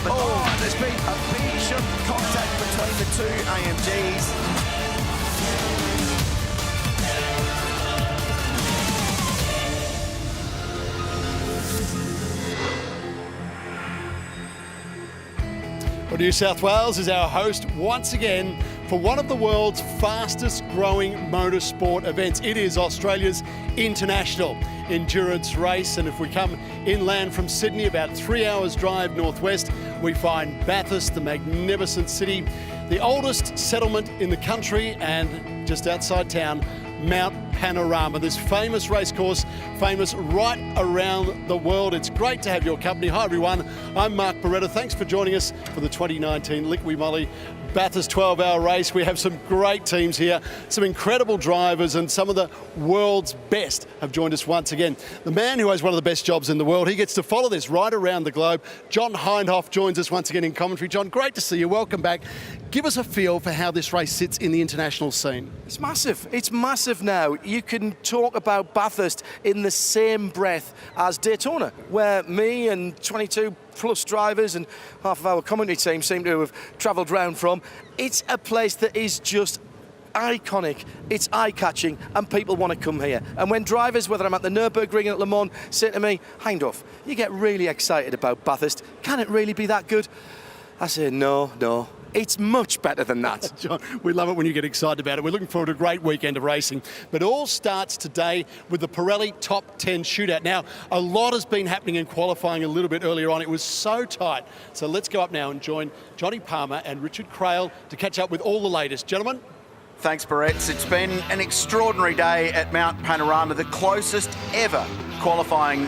But Oh, there's been a big contact between the two AMGs. Well, New South Wales is our host once again for one of the world's fastest growing motorsport events. It is Australia's International Endurance Race, and if we come inland from Sydney, about 3 hours drive northwest, we find Bathurst, the magnificent city, the oldest settlement in the country, and just outside town, Mount Panorama, this famous racecourse, famous right around the world. It's great to have your company. Hi everyone, I'm Mark Beretta. Thanks for joining us for the 2019 Liqui Moly Bathurst 12-hour race. We have some great teams here, some incredible drivers, and some of the world's best have joined us once again. The man who has one of the best jobs in the world, he gets to follow this right around the globe. John Hindhoff joins us once again in commentary. John, great to see you. Welcome back. Give us a feel for how this race sits in the international scene. It's massive. It's massive now. You can talk about Bathurst in the same breath as Daytona, where me and 22 plus drivers and half of our commentary team seem to have travelled round from. It's a place that is just iconic, it's eye-catching, and people want to come here. And when drivers, whether I'm at the Nürburgring at Le Mans, say to me, Hindhoff, you get really excited about Bathurst, can it really be that good? I say, no. It's much better than that. John, we love it when you get excited about it. We're looking forward to a great weekend of racing. But it all starts today with the Pirelli Top 10 Shootout. Now, a lot has been happening in qualifying a little bit earlier on. It was so tight. So let's go up now and join Johnny Palmer and Richard Crail to catch up with all the latest. Gentlemen? Thanks, Barretts. It's been an extraordinary day at Mount Panorama, the closest ever qualifying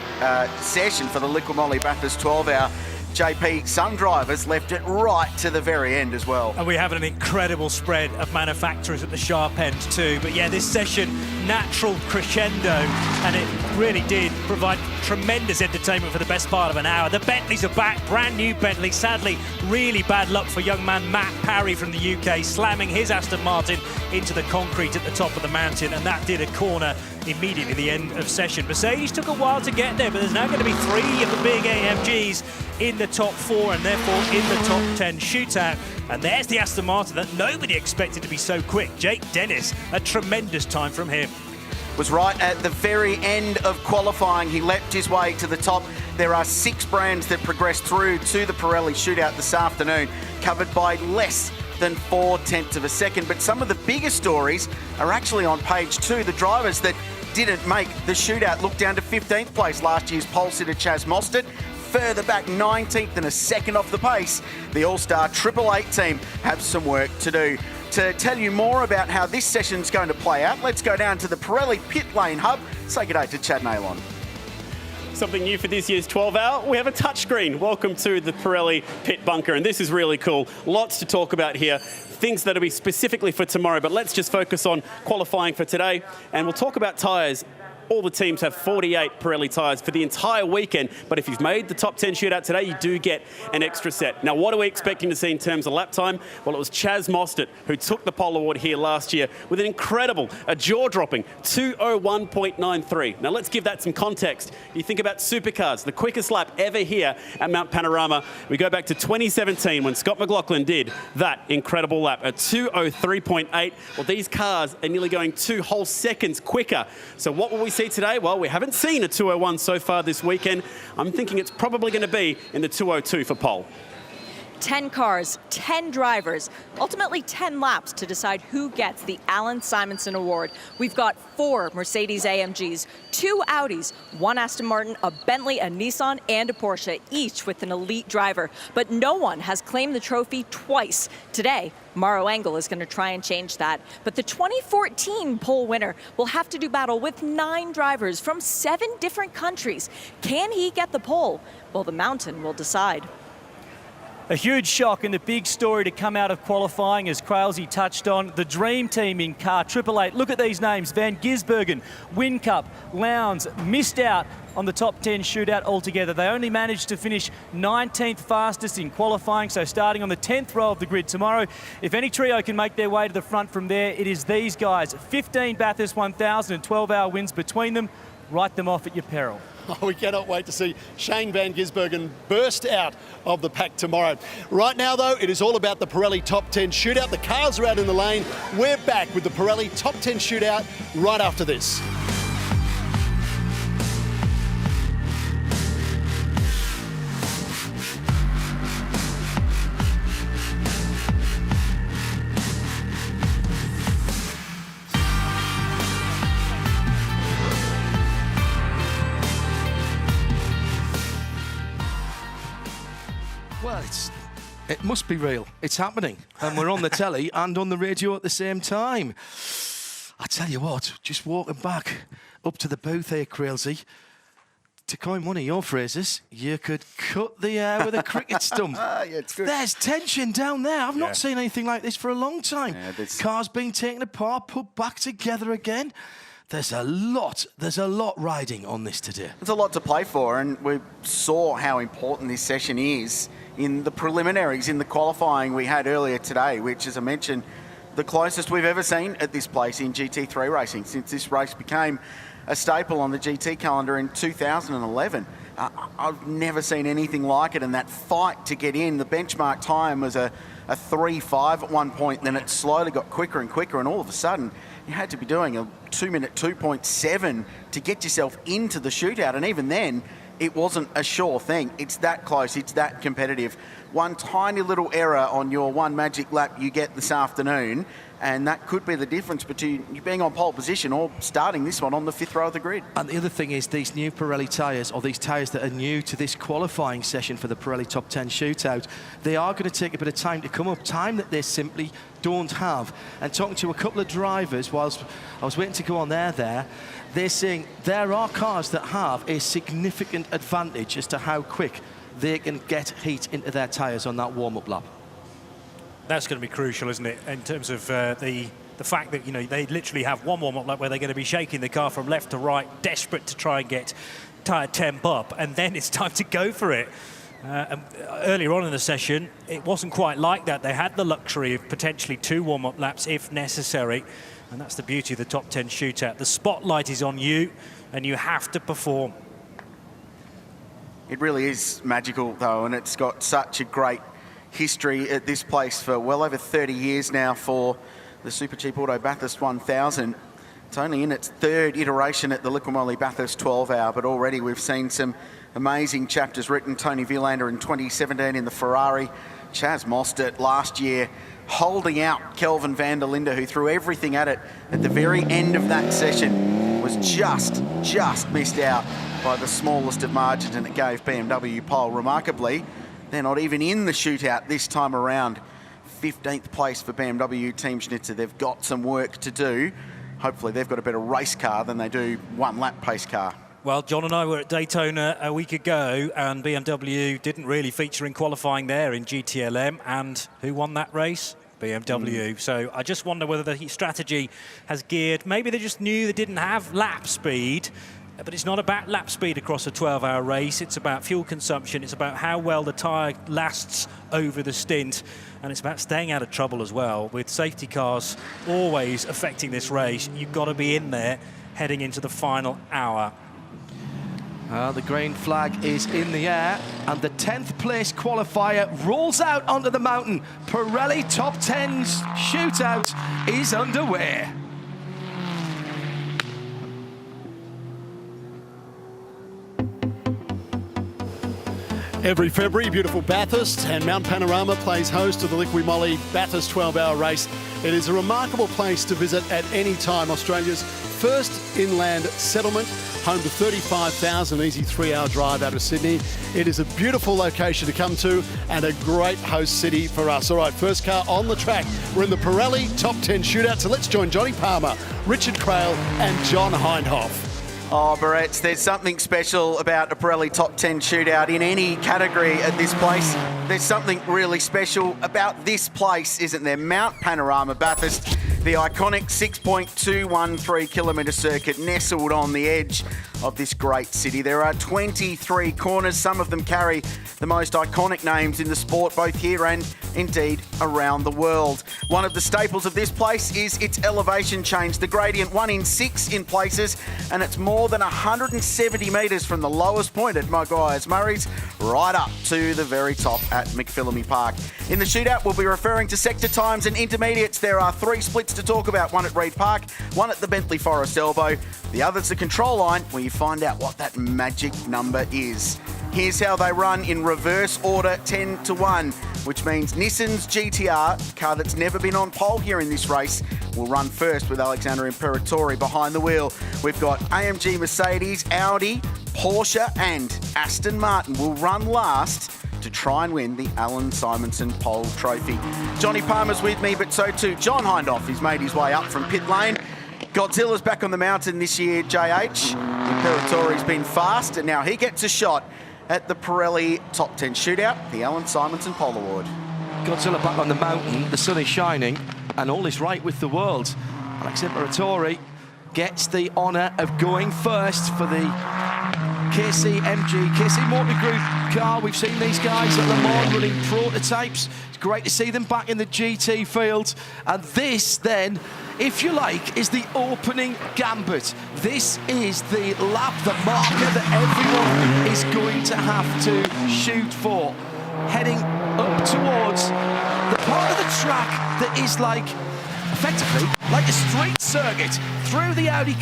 session for the Liqui Moly Bathurst 12-hour. JP, some drivers left it right to the very end as well. And we have an incredible spread of manufacturers at the sharp end too. But yeah, this session, natural crescendo, and it really did provide tremendous entertainment for the best part of an hour. The Bentleys are back, brand new Bentley. Sadly, really bad luck for young man Matt Parry from the UK, slamming his Aston Martin into the concrete at the top of the mountain, and that did a corner immediately at the end of session. Mercedes took a while to get there, but there's now going to be 3 of the big AMGs in the top 4 and therefore in the top 10 shootout. And there's the Aston Martin that nobody expected to be so quick. Jake Dennis, a tremendous time from him. Was right at the very end of qualifying. He leapt his way to the top. There are 6 brands that progressed through to the Pirelli Shootout this afternoon, covered by less than 4/10 of a second. But some of the bigger stories are actually on page 2. The drivers that didn't make the shootout look down to 15th place. Last year's pole sitter Chaz Mostert, further back 19th and a second off the pace. The All-Star Triple Eight team have some work to do. To tell you more about how this session's going to play out, let's go down to the Pirelli Pit Lane Hub. Say good day to Chad Nailon. Something new for this year's 12-hour, we have a touchscreen. Welcome to the Pirelli Pit Bunker, and this is really cool. Lots to talk about here, things that'll be specifically for tomorrow, but let's just focus on qualifying for today, and we'll talk about tyres. All the teams have 48 Pirelli tyres for the entire weekend, but if you've made the top 10 shootout today, you do get an extra set. Now, what are we expecting to see in terms of lap time? Well, it was Chaz Mostert who took the pole award here last year with an incredible, a jaw-dropping 2:01.93. Now, let's give that some context. You think about supercars, the quickest lap ever here at Mount Panorama. We go back to 2017 when Scott McLaughlin did that incredible lap at 2:03.8. Well, these cars are nearly going 2 whole seconds quicker. So what will we see today? Well, we haven't seen a 2:01 so far this weekend. I'm thinking it's probably going to be in the 2:02 for pole. 10 cars, 10 drivers, ultimately 10 laps to decide who gets the Alan Simonson Award. We've got 4 Mercedes AMGs, 2 Audis, 1 Aston Martin, a Bentley, a Nissan, and a Porsche, each with an elite driver. But no one has claimed the trophy twice. Today, Maro Engel is going to try and change that. But the 2014 pole winner will have to do battle with 9 drivers from 7 different countries. Can he get the pole? Well, the mountain will decide. A huge shock and a big story to come out of qualifying, as Crailsey touched on. The dream team in car Triple Eight. Look at these names: Van Gisbergen, Whincup, Lowndes missed out on the top 10 shootout altogether. They only managed to finish 19th fastest in qualifying, so starting on the 10th row of the grid tomorrow, if any trio can make their way to the front from there, it is these guys. 15 Bathurst 1000 and 12-hour wins between them. Write them off at your peril. We cannot wait to see Shane Van Gisbergen burst out of the pack tomorrow. Right now, though, it is all about the Pirelli Top 10 Shootout. The cars are out in the lane. We're back with the Pirelli Top 10 Shootout right after this. Well, it must be real. It's happening. And we're on the telly and on the radio at the same time. I tell you what, just walking back up to the booth here, Crailsy, to coin one of your phrases, you could cut the air with a cricket stump. Yeah, it's good. There's tension down there. I've not seen anything like this for a long time. Yeah, Cars being taken apart, put back together again. There's a lot riding on this today. There's a lot to play for, and we saw how important this session is in the preliminaries, in the qualifying we had earlier today, which, as I mentioned, the closest we've ever seen at this place in GT3 racing since this race became a staple on the GT calendar in 2011. I've never seen anything like it, and that fight to get in, the benchmark time was a 3:05 at one point, then it slowly got quicker and quicker, and all of a sudden you had to be doing a 2-minute 2.7 to get yourself into the shootout, and even then it wasn't a sure thing. It's that close, it's that competitive. One tiny little error on your one magic lap you get this afternoon, and that could be the difference between you being on pole position or starting this one on the 5th row of the grid. And the other thing is these new Pirelli tyres, or these tyres that are new to this qualifying session for the Pirelli Top 10 Shootout, they are going to take a bit of time to come up, time that they simply don't have. And talking to a couple of drivers whilst I was waiting to go on there, they're saying there are cars that have a significant advantage as to how quick they can get heat into their tyres on that warm-up lap. That's going to be crucial, isn't it, in terms of the fact that, you know, they literally have one warm-up lap where they're going to be shaking the car from left to right, desperate to try and get tyre temp up, and then it's time to go for it. Earlier on in the session, it wasn't quite like that. They had the luxury of potentially 2 warm-up laps if necessary, and that's the beauty of the Top 10 Shootout. The spotlight is on you, and you have to perform. It really is magical, though, and it's got such a great history at this place for well over 30 years now for the Super Cheap Auto Bathurst 1000. It's only in its 3rd iteration at the Liqui Bathurst 12 Hour, but already we've seen some amazing chapters written. Tony Villander in 2017 in the Ferrari, Chaz Mostert last year holding out Kelvin van der Linde, who threw everything at it at the very end of that session, was just missed out by the smallest of margins, and it gave BMW pole. Remarkably, they're not even in the shootout this time around. 15th place for BMW Team Schnitzer. They've got some work to do. Hopefully they've got a better race car than they do one-lap pace car. Well, John and I were at Daytona a week ago, and BMW didn't really feature in qualifying there in GTLM, and who won that race? BMW. So I just wonder whether the strategy has geared. Maybe they just knew they didn't have lap speed, but it's not about lap speed across a 12-hour race. It's about fuel consumption. It's about how well the tyre lasts over the stint. And it's about staying out of trouble as well. With safety cars always affecting this race, you've got to be in there heading into the final hour. The green flag is in the air, and the 10th place qualifier rolls out onto the mountain. Pirelli Top 10's shootout is underway. Every February, beautiful Bathurst and Mount Panorama plays host to the Liqui Bathurst 12-hour race. It is a remarkable place to visit at any time. Australia's first inland settlement, home to 35,000, easy 3-hour drive out of Sydney. It is a beautiful location to come to and a great host city for us. All right, first car on the track. We're in the Pirelli Top 10 Shootout, so let's join Johnny Palmer, Richard Crail and John Hindhoff. Oh, Barretts, there's something special about a Pirelli Top 10 Shootout in any category at this place. There's something really special about this place, isn't there? Mount Panorama, Bathurst. The iconic 6.213 kilometre circuit nestled on the edge of this great city. There are 23 corners. Some of them carry the most iconic names in the sport, both here and indeed around the world. One of the staples of this place is its elevation change. The gradient 1 in 6 in places, and it's more than 170 metres from the lowest point at Maguire's Murray's right up to the very top at McPhillamy Park. In the shootout, we'll be referring to sector times and intermediates. There are 3 splits to talk about, one at Reid Park, one at the Bentley Forest Elbow. The other's the control line, where you find out what that magic number is. Here's how they run in reverse order, 10 to 1, which means Nissan's GTR, car that's never been on pole here in this race, will run first with Alexander Imperatori behind the wheel. We've got AMG, Mercedes, Audi, Porsche and Aston Martin will run last to try and win the Alan Simonson Pole Trophy. Johnny Palmer's with me, but so too John Hindhoff. He's made his way up from pit lane. Godzilla's back on the mountain this year, JH. Imperatori's been fast, and now he gets a shot at the Pirelli Top 10 Shootout, the Alan Simonson Pole Award. Godzilla back on the mountain, the sun is shining, and all is right with the world. Alex Imperatori gets the honour of going first for the KC Motor Group car. We've seen these guys at Le Mans running prototypes. It's great to see them back in the GT field. And this then, if you like, is the opening gambit. This is the lap, the marker that everyone is going to have to shoot for. Heading up towards the part of the track that is like, effectively, like a street circuit through the Audi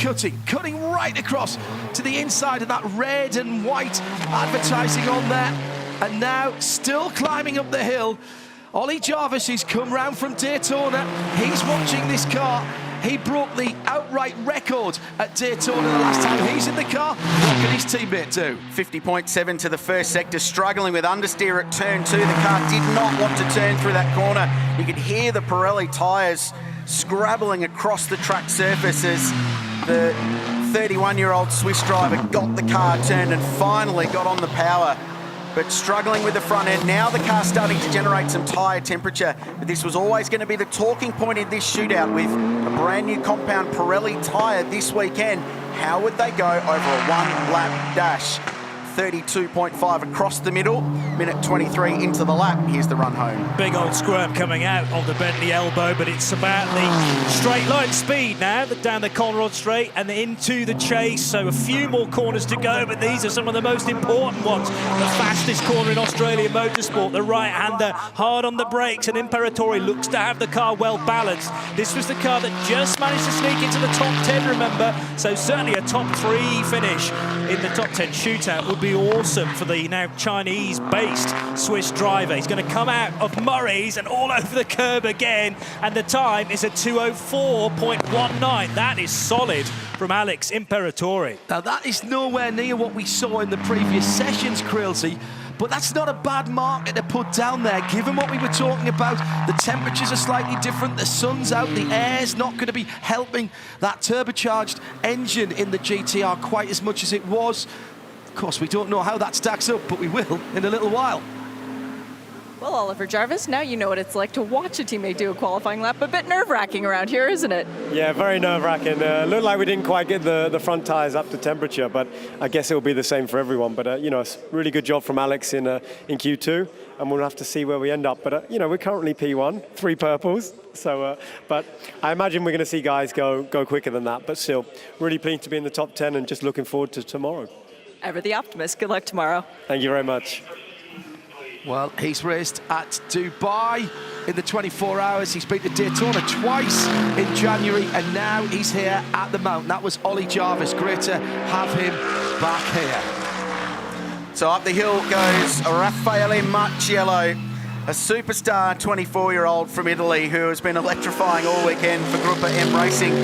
cutting right across to the inside of that red and white advertising on there. And now, still climbing up the hill, Ollie Jarvis has come round from Daytona. He's watching this car. He broke the outright record at Daytona the last time he's in the car. What can his teammate do? 50.7 to the first sector, struggling with understeer at turn 2. The car did not want to turn through that corner. You could hear the Pirelli tyres scrabbling across the track surface as the 31-year-old Swiss driver got the car turned and finally got on the power, but struggling with the front end. Now the car's starting to generate some tyre temperature, but this was always going to be the talking point in this shootout with a brand new compound Pirelli tyre this weekend. How would they go over a one-lap dash? 32.5 across the middle, minute 23 into the lap. Here's the run home. Big old squirm coming out of the Bentley elbow, but it's about the straight line speed now, down the Conrod straight and into the chase. So a few more corners to go, but these are some of the most important ones. The fastest corner in Australian motorsport, the right-hander hard on the brakes, and Imperatori looks to have the car well balanced. This was the car that just managed to sneak into the top 10, remember, so certainly a top 3 finish in the top 10 shootout would be awesome for the now Chinese-based Swiss driver. He's going to come out of Murray's and all over the curb again, and the time is a 2:04.19. That is solid from Alex Imperatori. Now that is nowhere near what we saw in the previous sessions, Krilsey, but that's not a bad marker to put down there, given what we were talking about. The temperatures are slightly different, the sun's out, the air's not going to be helping that turbocharged engine in the GTR quite as much as it was. Of course, we don't know how that stacks up, but we will in a little while. Well, Oliver Jarvis, now you know what it's like to watch a teammate do a qualifying lap. A bit nerve-wracking around here, isn't it? Yeah, very nerve-wracking. Looked like we didn't quite get the front tyres up to temperature, but I guess it will be the same for everyone. But, you know, really good job from Alex in Q2, and we'll have to see where we end up. But, you know, we're currently P1, 3 purples. So, but I imagine we're going to see guys go quicker than that. But still, really pleased to be in the top 10 and just looking forward to tomorrow. Ever the optimist. Good luck tomorrow. Thank you very much. Well, he's raced at Dubai in the 24 hours. He's been to Daytona twice in January, and now he's here at the mountain. That was Ollie Jarvis. Great to have him back here. So up the hill goes Raffaele Marciello, a superstar 24-year-old from Italy who has been electrifying all weekend for Gruppa M Racing,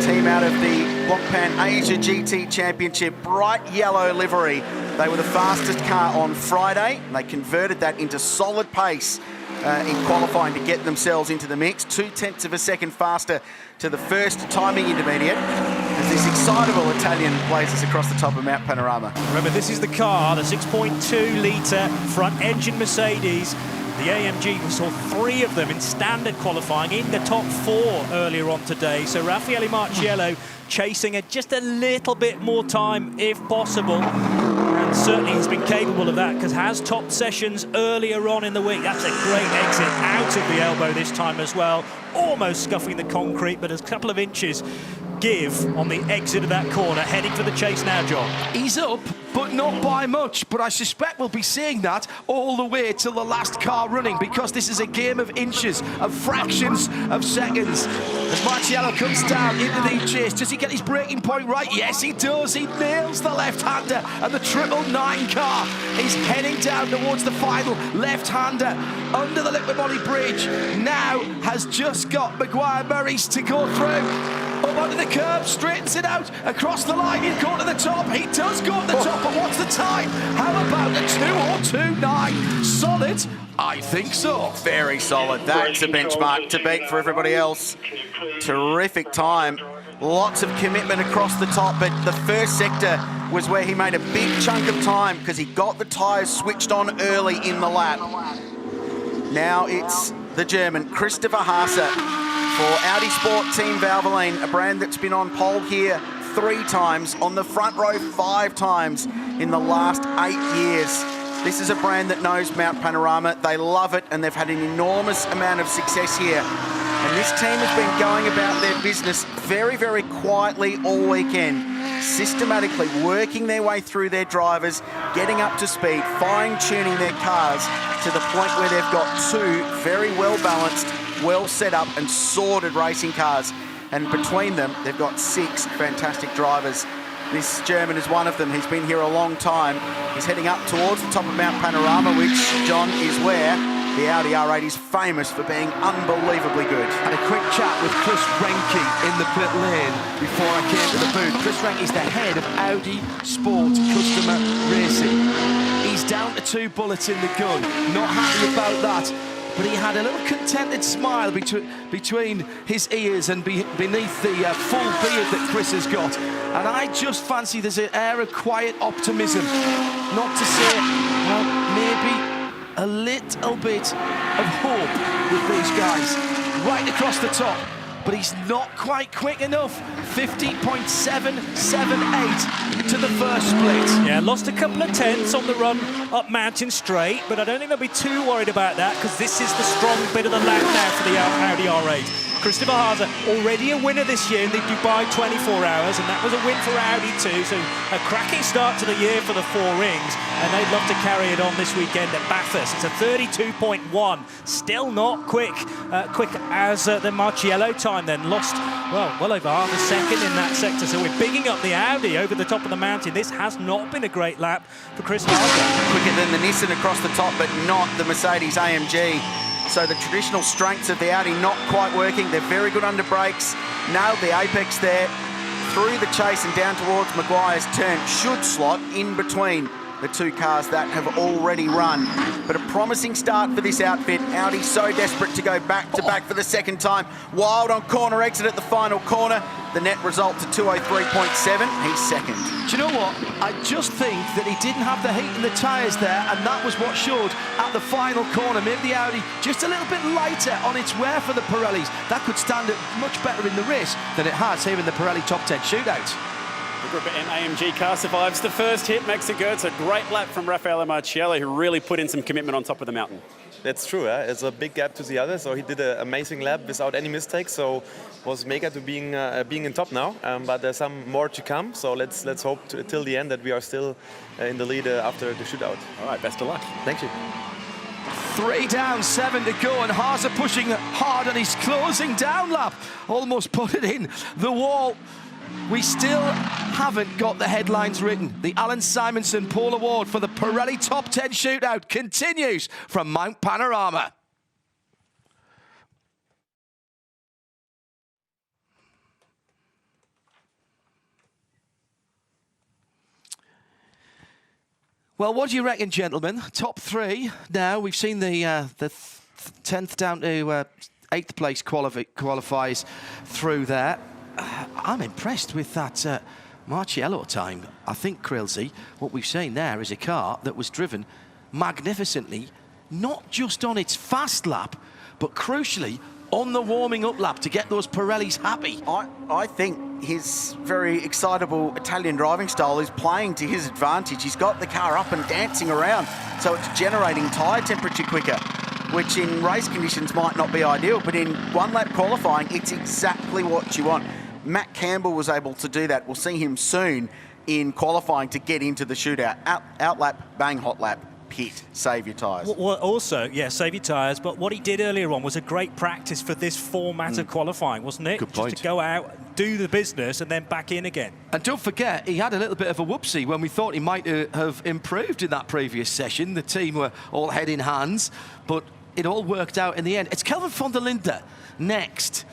team out of the Blancpain Asia GT Championship, bright yellow livery. They were the fastest car on Friday. They converted that into solid pace in qualifying to get themselves into the mix. 0.2 of a second faster to the first timing intermediate as this excitable Italian blazes across the top of Mount Panorama. Remember, this is the car, the 6.2 litre front engine Mercedes, The AMG, we saw 3 of them in standard qualifying in the top 4 earlier on today. So Raffaele Marciello chasing it just a little bit more time if possible. And certainly he's been capable of that because has topped sessions earlier on in the week. That's a great exit out of the elbow this time as well. Almost scuffing the concrete, but a couple of inches give on the exit of that corner. Heading for the chase now, John. He's up, but not by much. But I suspect we'll be seeing that all the way till the last car running, because this is a game of inches, of fractions of seconds. As Marciello comes down into the chase, does he get his braking point right? Yes, he does. He nails the left-hander, and the 999 car is heading down towards the final left-hander under the Liquid Moly Bridge. Now has just got Maguire Murray's to go through. Up onto the curb, straightens it out, across the line, he'll go to the top. He does go to the top, but what's the time? How about a 2:02.9? Solid? I think so. Very solid. That's a benchmark to beat for everybody else. Terrific time. Lots of commitment across the top, but the first sector was where he made a big chunk of time because he got the tyres switched on early in the lap. Now it's the German, Christopher Haase, for Audi Sport Team Valvoline, a brand that's been on pole here 3 times, on the front row 5 times in the last 8 years. This is a brand that knows Mount Panorama. They love it, and they've had an enormous amount of success here. And this team has been going about their business very, very quietly all weekend, systematically working their way through their drivers, getting up to speed, fine-tuning their cars to the point where they've got 2 very well-balanced, well set up and sorted racing cars, and between them they've got 6 fantastic drivers. This German is one of them. He's been here a long time. He's heading up towards the top of Mount Panorama, which, John, is where the Audi R8 is famous for being unbelievably good. And a quick chat with Chris Renke in the pit lane before I came to the booth. Chris Renke is the head of Audi Sport Customer Racing. He's down to 2 bullets in the gun. Not happy about that. But he had a little contented smile between his ears and beneath the full beard that Chris has got. And I just fancy there's an air of quiet optimism. Not to say, well, maybe a little bit of hope with these guys. Right across the top. But he's not quite quick enough. 50.778 to the first split. Yeah, lost a couple of tenths on the run up Mountain Straight, but I don't think they'll be too worried about that because this is the strong bit of the lap now for the Audi R8. Christopher Haase, already a winner this year in the Dubai 24 Hours, and that was a win for Audi too, so a cracking start to the year for the 4 Rings, and they'd love to carry it on this weekend at Bathurst. It's a 32.1, still not quick as the Marciello time then, lost, well over half a second in that sector, so we're bigging up the Audi over the top of the mountain. This has not been a great lap for Chris Haase. Quicker than the Nissan across the top, but not the Mercedes AMG. So the traditional strengths of the Audi not quite working. They're very good under brakes. Nailed the apex there. Through the chase and down towards Maguire's turn. Should slot in between the 2 cars that have already run. But a promising start for this outfit. Audi so desperate to go back to back for the second time. Wild on corner exit at the final corner. The net result to 203.7. He's second. Do you know what? I just think that he didn't have the heat in the tyres there, and that was what showed at the final corner. Maybe the Audi just a little bit lighter on its wear for the Pirellis. That could stand it much better in the race than it has here in the Pirelli Top 10 Shootout. The Group M AMG car survives the first hit, makes it good. It's a great lap from Raffaele Marciello, who really put in some commitment on top of the mountain. That's true. It's a big gap to the others. So he did an amazing lap without any mistakes. So was mega to being in top now. But there's some more to come. So let's hope till the end that we are still in the lead after the shootout. All right, best of luck. Thank you. 3 down, 7 to go, and Haase pushing hard on his closing down lap. Almost put it in the wall. We still haven't got the headlines written. The Alan Simonson Pole Award for the Pirelli Top 10 Shootout continues from Mount Panorama. Well, what do you reckon, gentlemen? Top 3 now. We've seen the 10th down to 8th place qualifies through there. I'm impressed with that Marciello time. I think, Krilsey, what we've seen there is a car that was driven magnificently not just on its fast lap, but crucially, on the warming up lap to get those Pirellis happy. I think his very excitable Italian driving style is playing to his advantage. He's got the car up and dancing around, so it's generating tyre temperature quicker, which in race conditions might not be ideal, but in one-lap qualifying, it's exactly what you want. Matt Campbell was able to do that. We'll see him soon in qualifying to get into the shootout. Out lap, bang, hot lap. Pit, save your tyres. Well, also, yeah, save your tyres, but what he did earlier on was a great practice for this format of qualifying, wasn't it? Good point. Just to go out, do the business, and then back in again. And don't forget, he had a little bit of a whoopsie when we thought he might have improved in that previous session. The team were all head in hands, but it all worked out in the end. It's Kelvin van der Linde next.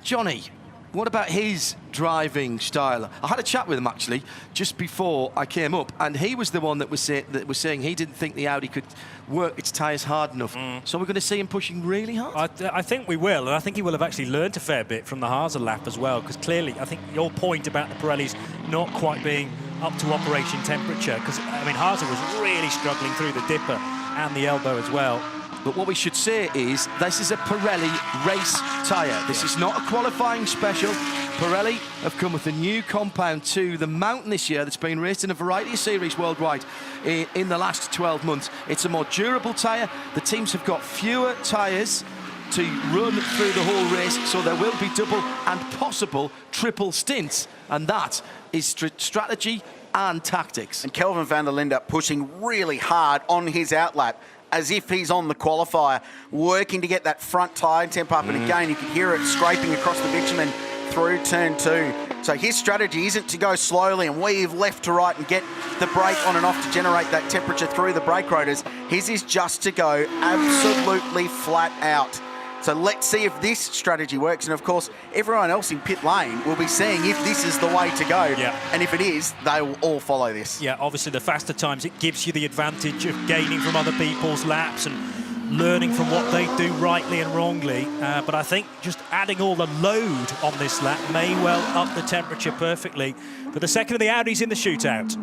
Johnny, what about his driving style? I had a chat with him actually just before I came up, and he was the one that was saying he didn't think the Audi could work its tyres hard enough. So we're going to see him pushing really hard. I think we will, and I think he will have actually learned a fair bit from the Haase lap as well, because clearly I think your point about the Pirellis not quite being up to operation temperature, because I mean Haase was really struggling through the dipper and the elbow as well. But what we should say is this is a Pirelli race tyre. This is not a qualifying special. Pirelli have come with a new compound to the mountain this year that's been raced in a variety of series worldwide in the last 12 months. It's a more durable tyre. The teams have got fewer tyres to run through the whole race, so there will be double and possible triple stints. And that is strategy and tactics. And Kelvin van der Linde pushing really hard on his outlap, as if he's on the qualifier, working to get that front tyre temp up. And again, you can hear it scraping across the bitumen through turn 2. So his strategy isn't to go slowly and weave left to right and get the brake on and off to generate that temperature through the brake rotors. His is just to go absolutely flat out. So let's see if this strategy works. And of course, everyone else in pit lane will be seeing if this is the way to go. Yeah. And if it is, they will all follow this. Yeah, obviously the faster times, it gives you the advantage of gaining from other people's laps and learning from what they do rightly and wrongly. But I think just adding all the load on this lap may well up the temperature perfectly for the second of the Audis in the shootout.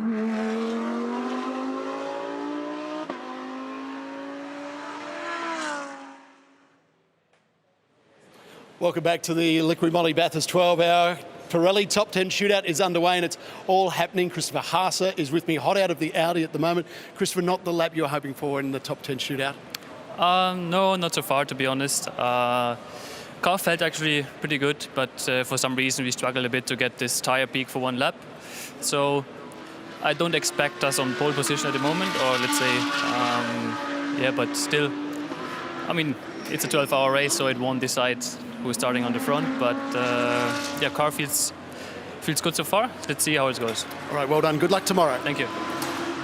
Welcome back to the Liquid Moly Bathurst 12-hour Pirelli Top 10 Shootout is underway and it's all happening. Christopher Haase is with me, hot out of the Audi at the moment. Christopher, not the lap you're hoping for in the Top 10 Shootout? No, not so far, to be honest. Car felt actually pretty good, but for some reason we struggled a bit to get this tire peak for one lap. So I don't expect us on pole position at the moment, or let's say, yeah, but still, I mean, it's a 12-hour race, so it won't decide who's starting on the front. But yeah, car feels good so far. Let's see how it goes. All right, well done. Good luck tomorrow. Thank you.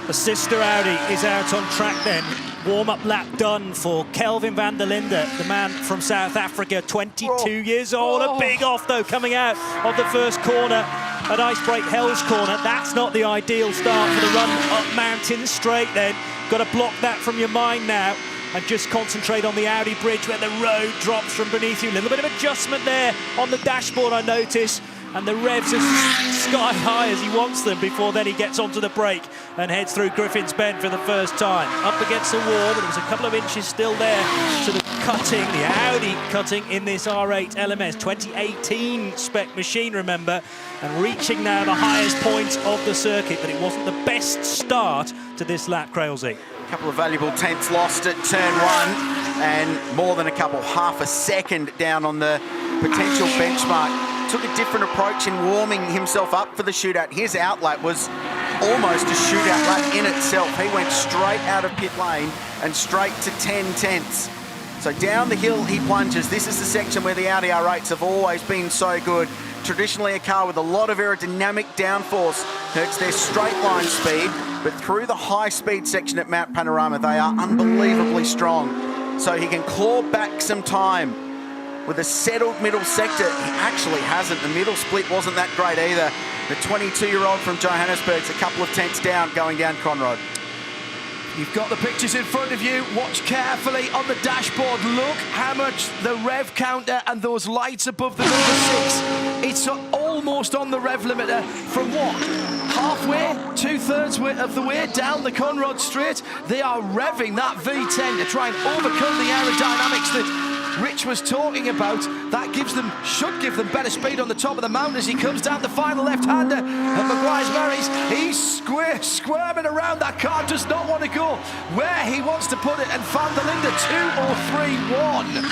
The sister Audi is out on track then. Warm-up lap done for Kelvin van der Linde, the man from South Africa, 22 years old. A big off, though, coming out of the first corner at Icebreak Hell's Corner. That's not the ideal start for the run up Mountain Straight then. Got to block that from your mind now and just concentrate on the Audi bridge where the road drops from beneath you. A little bit of adjustment there on the dashboard, I notice. And the revs are sky high as he wants them before then he gets onto the brake and heads through Griffin's Bend for the first time. Up against the wall, but there was a couple of inches still there to the cutting, the Audi cutting in this R8 LMS 2018 spec machine, remember, and reaching now the highest point of the circuit, but it wasn't the best start to this lap, Crailsey. A couple of valuable tenths lost at turn 1 and more than a couple, half a second down on the potential benchmark. Took a different approach in warming himself up for the shootout. His outlap was almost a shootout lap in itself. He went straight out of pit lane and straight to 10 tenths. So down the hill he plunges. This is the section where the Audi R8s have always been so good. Traditionally a car with a lot of aerodynamic downforce hurts their straight line speed, but through the high speed section at Mount Panorama they are unbelievably strong. So he can claw back some time. With a settled middle sector, he actually hasn't. The middle split wasn't that great either. The 22-year-old from Johannesburg's a couple of tenths down going down Conrod. You've got the pictures in front of you. Watch carefully on the dashboard. Look how much the rev counter and those lights above the number 6. It's almost on the rev limiter from what? halfway, 2/3 of the way down the Conrod Straight. They are revving that V10 to try and overcome the aerodynamics that Rich was talking about. That should give them better speed on the top of the mountain as he comes down the final left-hander at Maguire's Marys. He's squirming around. That car does not want to go where he wants to put it, and Van der Linde 2:03.1.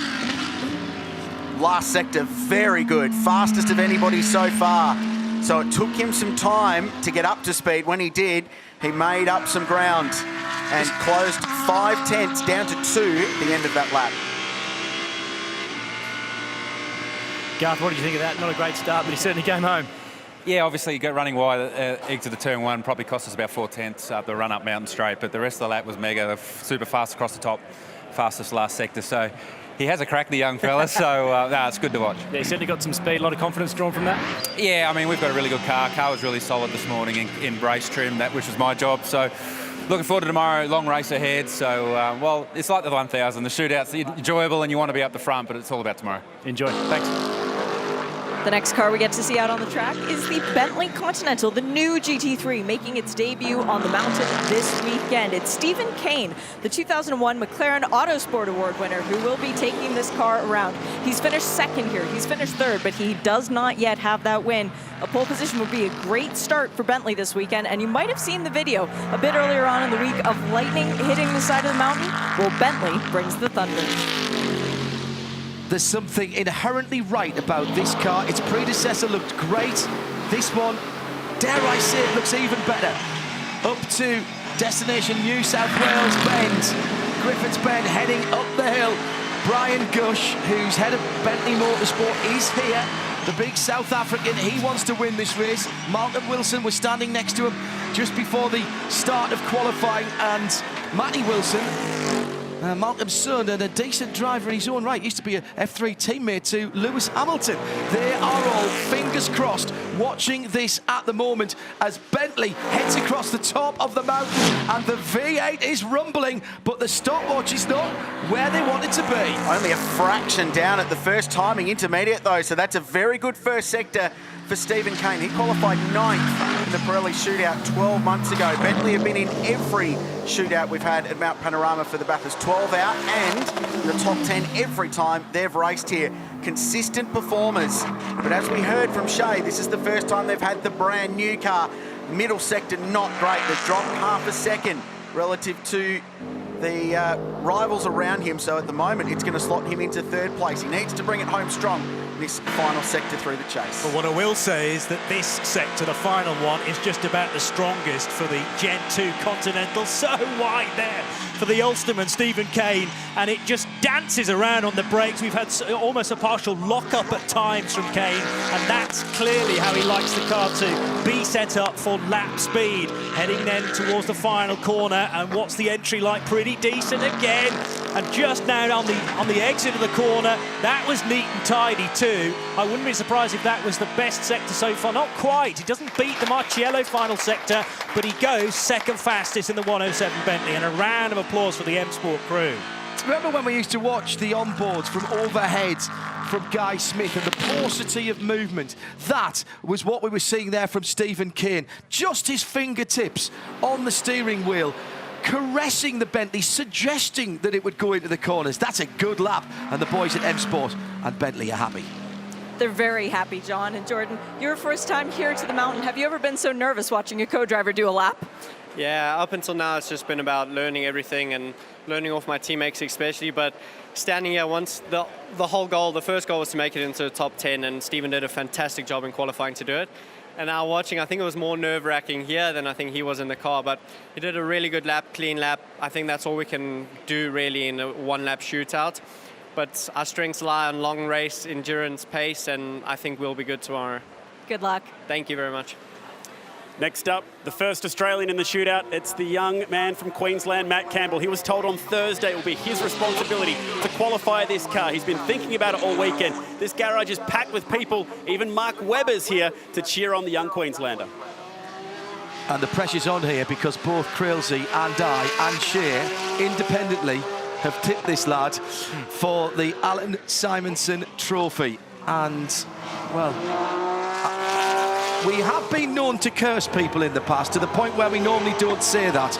Last sector, very good. Fastest of anybody so far. So it took him some time to get up to speed. When he did, he made up some ground and closed 5 tenths down to 2 at the end of that lap. Garth, what did you think of that? Not a great start, but he certainly came home. Yeah, obviously, running wide exit the turn one probably cost us about 4 tenths up the run-up mountain straight, but the rest of the lap was mega, super fast across the top, fastest last sector. So he has a crack, the young fella, so it's good to watch. Yeah, he certainly got some speed, a lot of confidence drawn from that. Yeah, I mean, we've got a really good car. Car was really solid this morning in race trim, which was my job. So looking forward to tomorrow, long race ahead. So, well, it's like the 1000. The shootout's enjoyable and you want to be up the front, but it's all about tomorrow. Enjoy. Thanks. The next car we get to see out on the track is the Bentley Continental, the new GT3, making its debut on the mountain this weekend. It's Stephen Kane, the 2001 McLaren Autosport Award winner, who will be taking this car around. He's finished second here, he's finished third, but he does not yet have that win. A pole position would be a great start for Bentley this weekend, and you might have seen the video a bit earlier on in the week of lightning hitting the side of the mountain. Well, Bentley brings the thunder. There's something inherently right about this car. Its predecessor looked great. This one, dare I say, it looks even better. Up to destination New South Wales Bend. Griffiths Bend heading up the hill. Brian Gush, who's head of Bentley Motorsport, is here. The big South African, he wants to win this race. Malcolm Wilson was standing next to him just before the start of qualifying, and Matty Wilson, Malcolm's son and a decent driver in his own right, used to be a F3 teammate to Lewis Hamilton. They are all, fingers crossed, watching this at the moment as Bentley heads across the top of the mountain and the V8 is rumbling, but the stopwatch is not where they want it to be. Only a fraction down at the first timing intermediate though, so that's a very good first sector for Stephen Kane. He qualified 9th in the Pirelli Shootout 12 months ago. Bentley have been in every shootout we've had at Mount Panorama for the Bathurst, 12 out and the top 10 every time they've raced here. Consistent performers. But as we heard from Shay, this is the first time they've had the brand new car. Middle sector not great. They've dropped half a second relative to the rivals around him. So at the moment, it's going to slot him into 3rd place. He needs to bring it home strong this final sector through the chase. But what I will say is that this sector, the final one, is just about the strongest for the Gen 2 Continental. So wide there for the Ulsterman, Stephen Kane, and it just dances around on the brakes. We've had almost a partial lock-up at times from Kane, and that's clearly how he likes the car to be set up for lap speed. Heading then towards the final corner, and what's the entry like? Pretty decent again. And just now on the exit of the corner, that was neat and tidy too. I wouldn't be surprised if that was the best sector so far. Not quite. He doesn't beat the Marciello final sector, but he goes second fastest in the 107 Bentley. And a round of applause for the M Sport crew. Remember when we used to watch the onboards from overhead from Guy Smith and the paucity of movement? That was what we were seeing there from Stephen Kane. Just his fingertips on the steering wheel, caressing the Bentley, suggesting that it would go into the corners. That's a good lap, and the boys at M Sport and Bentley are happy. They're very happy, John and Jordan. Your first time here to the mountain. Have you ever been so nervous watching a co-driver do a lap? Yeah, up until now it's just been about learning everything and learning off my teammates especially, but standing here once, the whole goal, the first goal was to make it into the top 10, and Stephen did a fantastic job in qualifying to do it. And now watching, I think it was more nerve-wracking here than I think he was in the car, but he did a really good lap, clean lap. I think that's all we can do really in a one-lap shootout. But our strengths lie on long race, endurance, pace, and I think we'll be good tomorrow. Good luck. Thank you very much. Next up, the first Australian in the shootout. It's the young man from Queensland, Matt Campbell. He was told on Thursday it will be his responsibility to qualify this car. He's been thinking about it all weekend. This garage is packed with people. Even Mark Webber's here to cheer on the young Queenslander. And the pressure's on here because both Crailsey and I and Shea independently have tipped this lad for the Alan Simonson Trophy. And, well, We have been known to curse people in the past, to the point where we normally don't say that.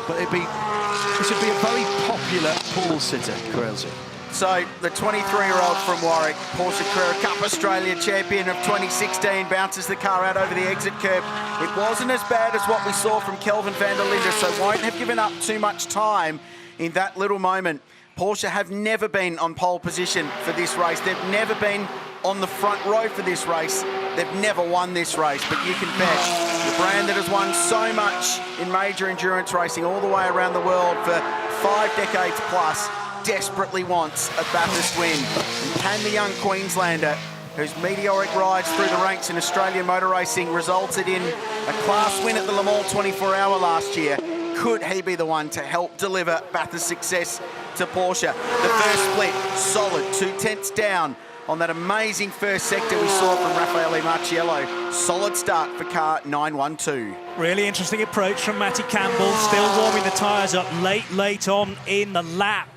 But this would be a very popular pole sitter, Crailsey. So the 23-year-old from Warwick, Porsche Carrera Cup Australia champion of 2016, bounces the car out over the exit curb. It wasn't as bad as what we saw from Kelvin van der Linde, so won't have given up too much time in that little moment. Porsche have never been on pole position for this race. They've never been on the front row for this race. They've never won this race, but you can bet the brand that has won so much in major endurance racing all the way around the world for 5 decades plus desperately wants a Bathurst win. And can the young Queenslander, whose meteoric rise through the ranks in Australian motor racing resulted in a class win at the Le Mans 24-hour last year, could he be the one to help deliver Bathurst success to Porsche? The first split, solid, 2/10 down on that amazing first sector we saw from Raffaele Marciello. Solid start for car 912. Really interesting approach from Matty Campbell, still warming the tyres up late on in the lap.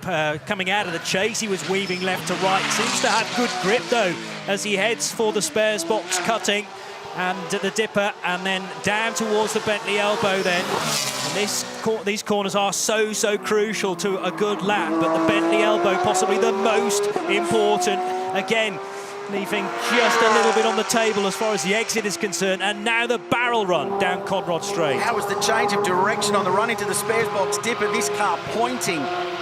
Coming out of the chase, he was weaving left to right. Seems to have good grip, though, as he heads for the spares box cutting and the dipper, and then down towards the Bentley elbow then. And these corners are so crucial to a good lap, but the Bentley elbow possibly the most important. Again, leaving just a little bit on the table as far as the exit is concerned, and now the barrel run down Conrod Straight. How was the change of direction on the run into the spares box dipper? This car pointing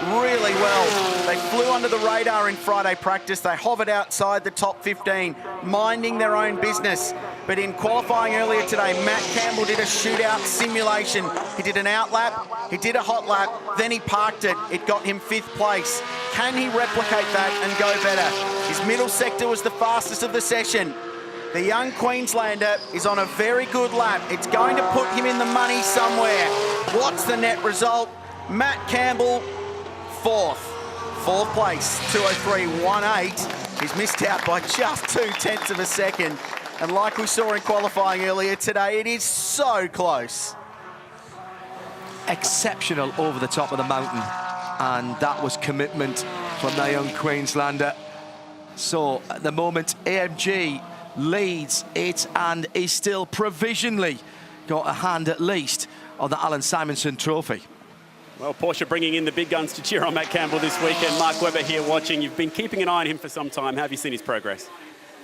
really well. They flew under the radar in Friday practice. They hovered outside the top 15, minding their own business. But in qualifying earlier today, Matt Campbell did a shootout simulation. He did an out lap, he did a hot lap, then he parked it. It got him 5th place. Can he replicate that and go better? His middle sector was the fastest of the session. The young Queenslander is on a very good lap. It's going to put him in the money somewhere. What's the net result? Matt Campbell, 4th. 4th place, 2:03.18. He's missed out by just 2/10 of a second. And like we saw in qualifying earlier today, it is so close. Exceptional over the top of the mountain. And that was commitment from the young Queenslander. So at the moment, AMG leads it and is still provisionally got a hand at least on the Alan Simonson Trophy. Well, Porsche bringing in the big guns to cheer on Matt Campbell this weekend. Mark Webber here watching. You've been keeping an eye on him for some time. How have you seen his progress?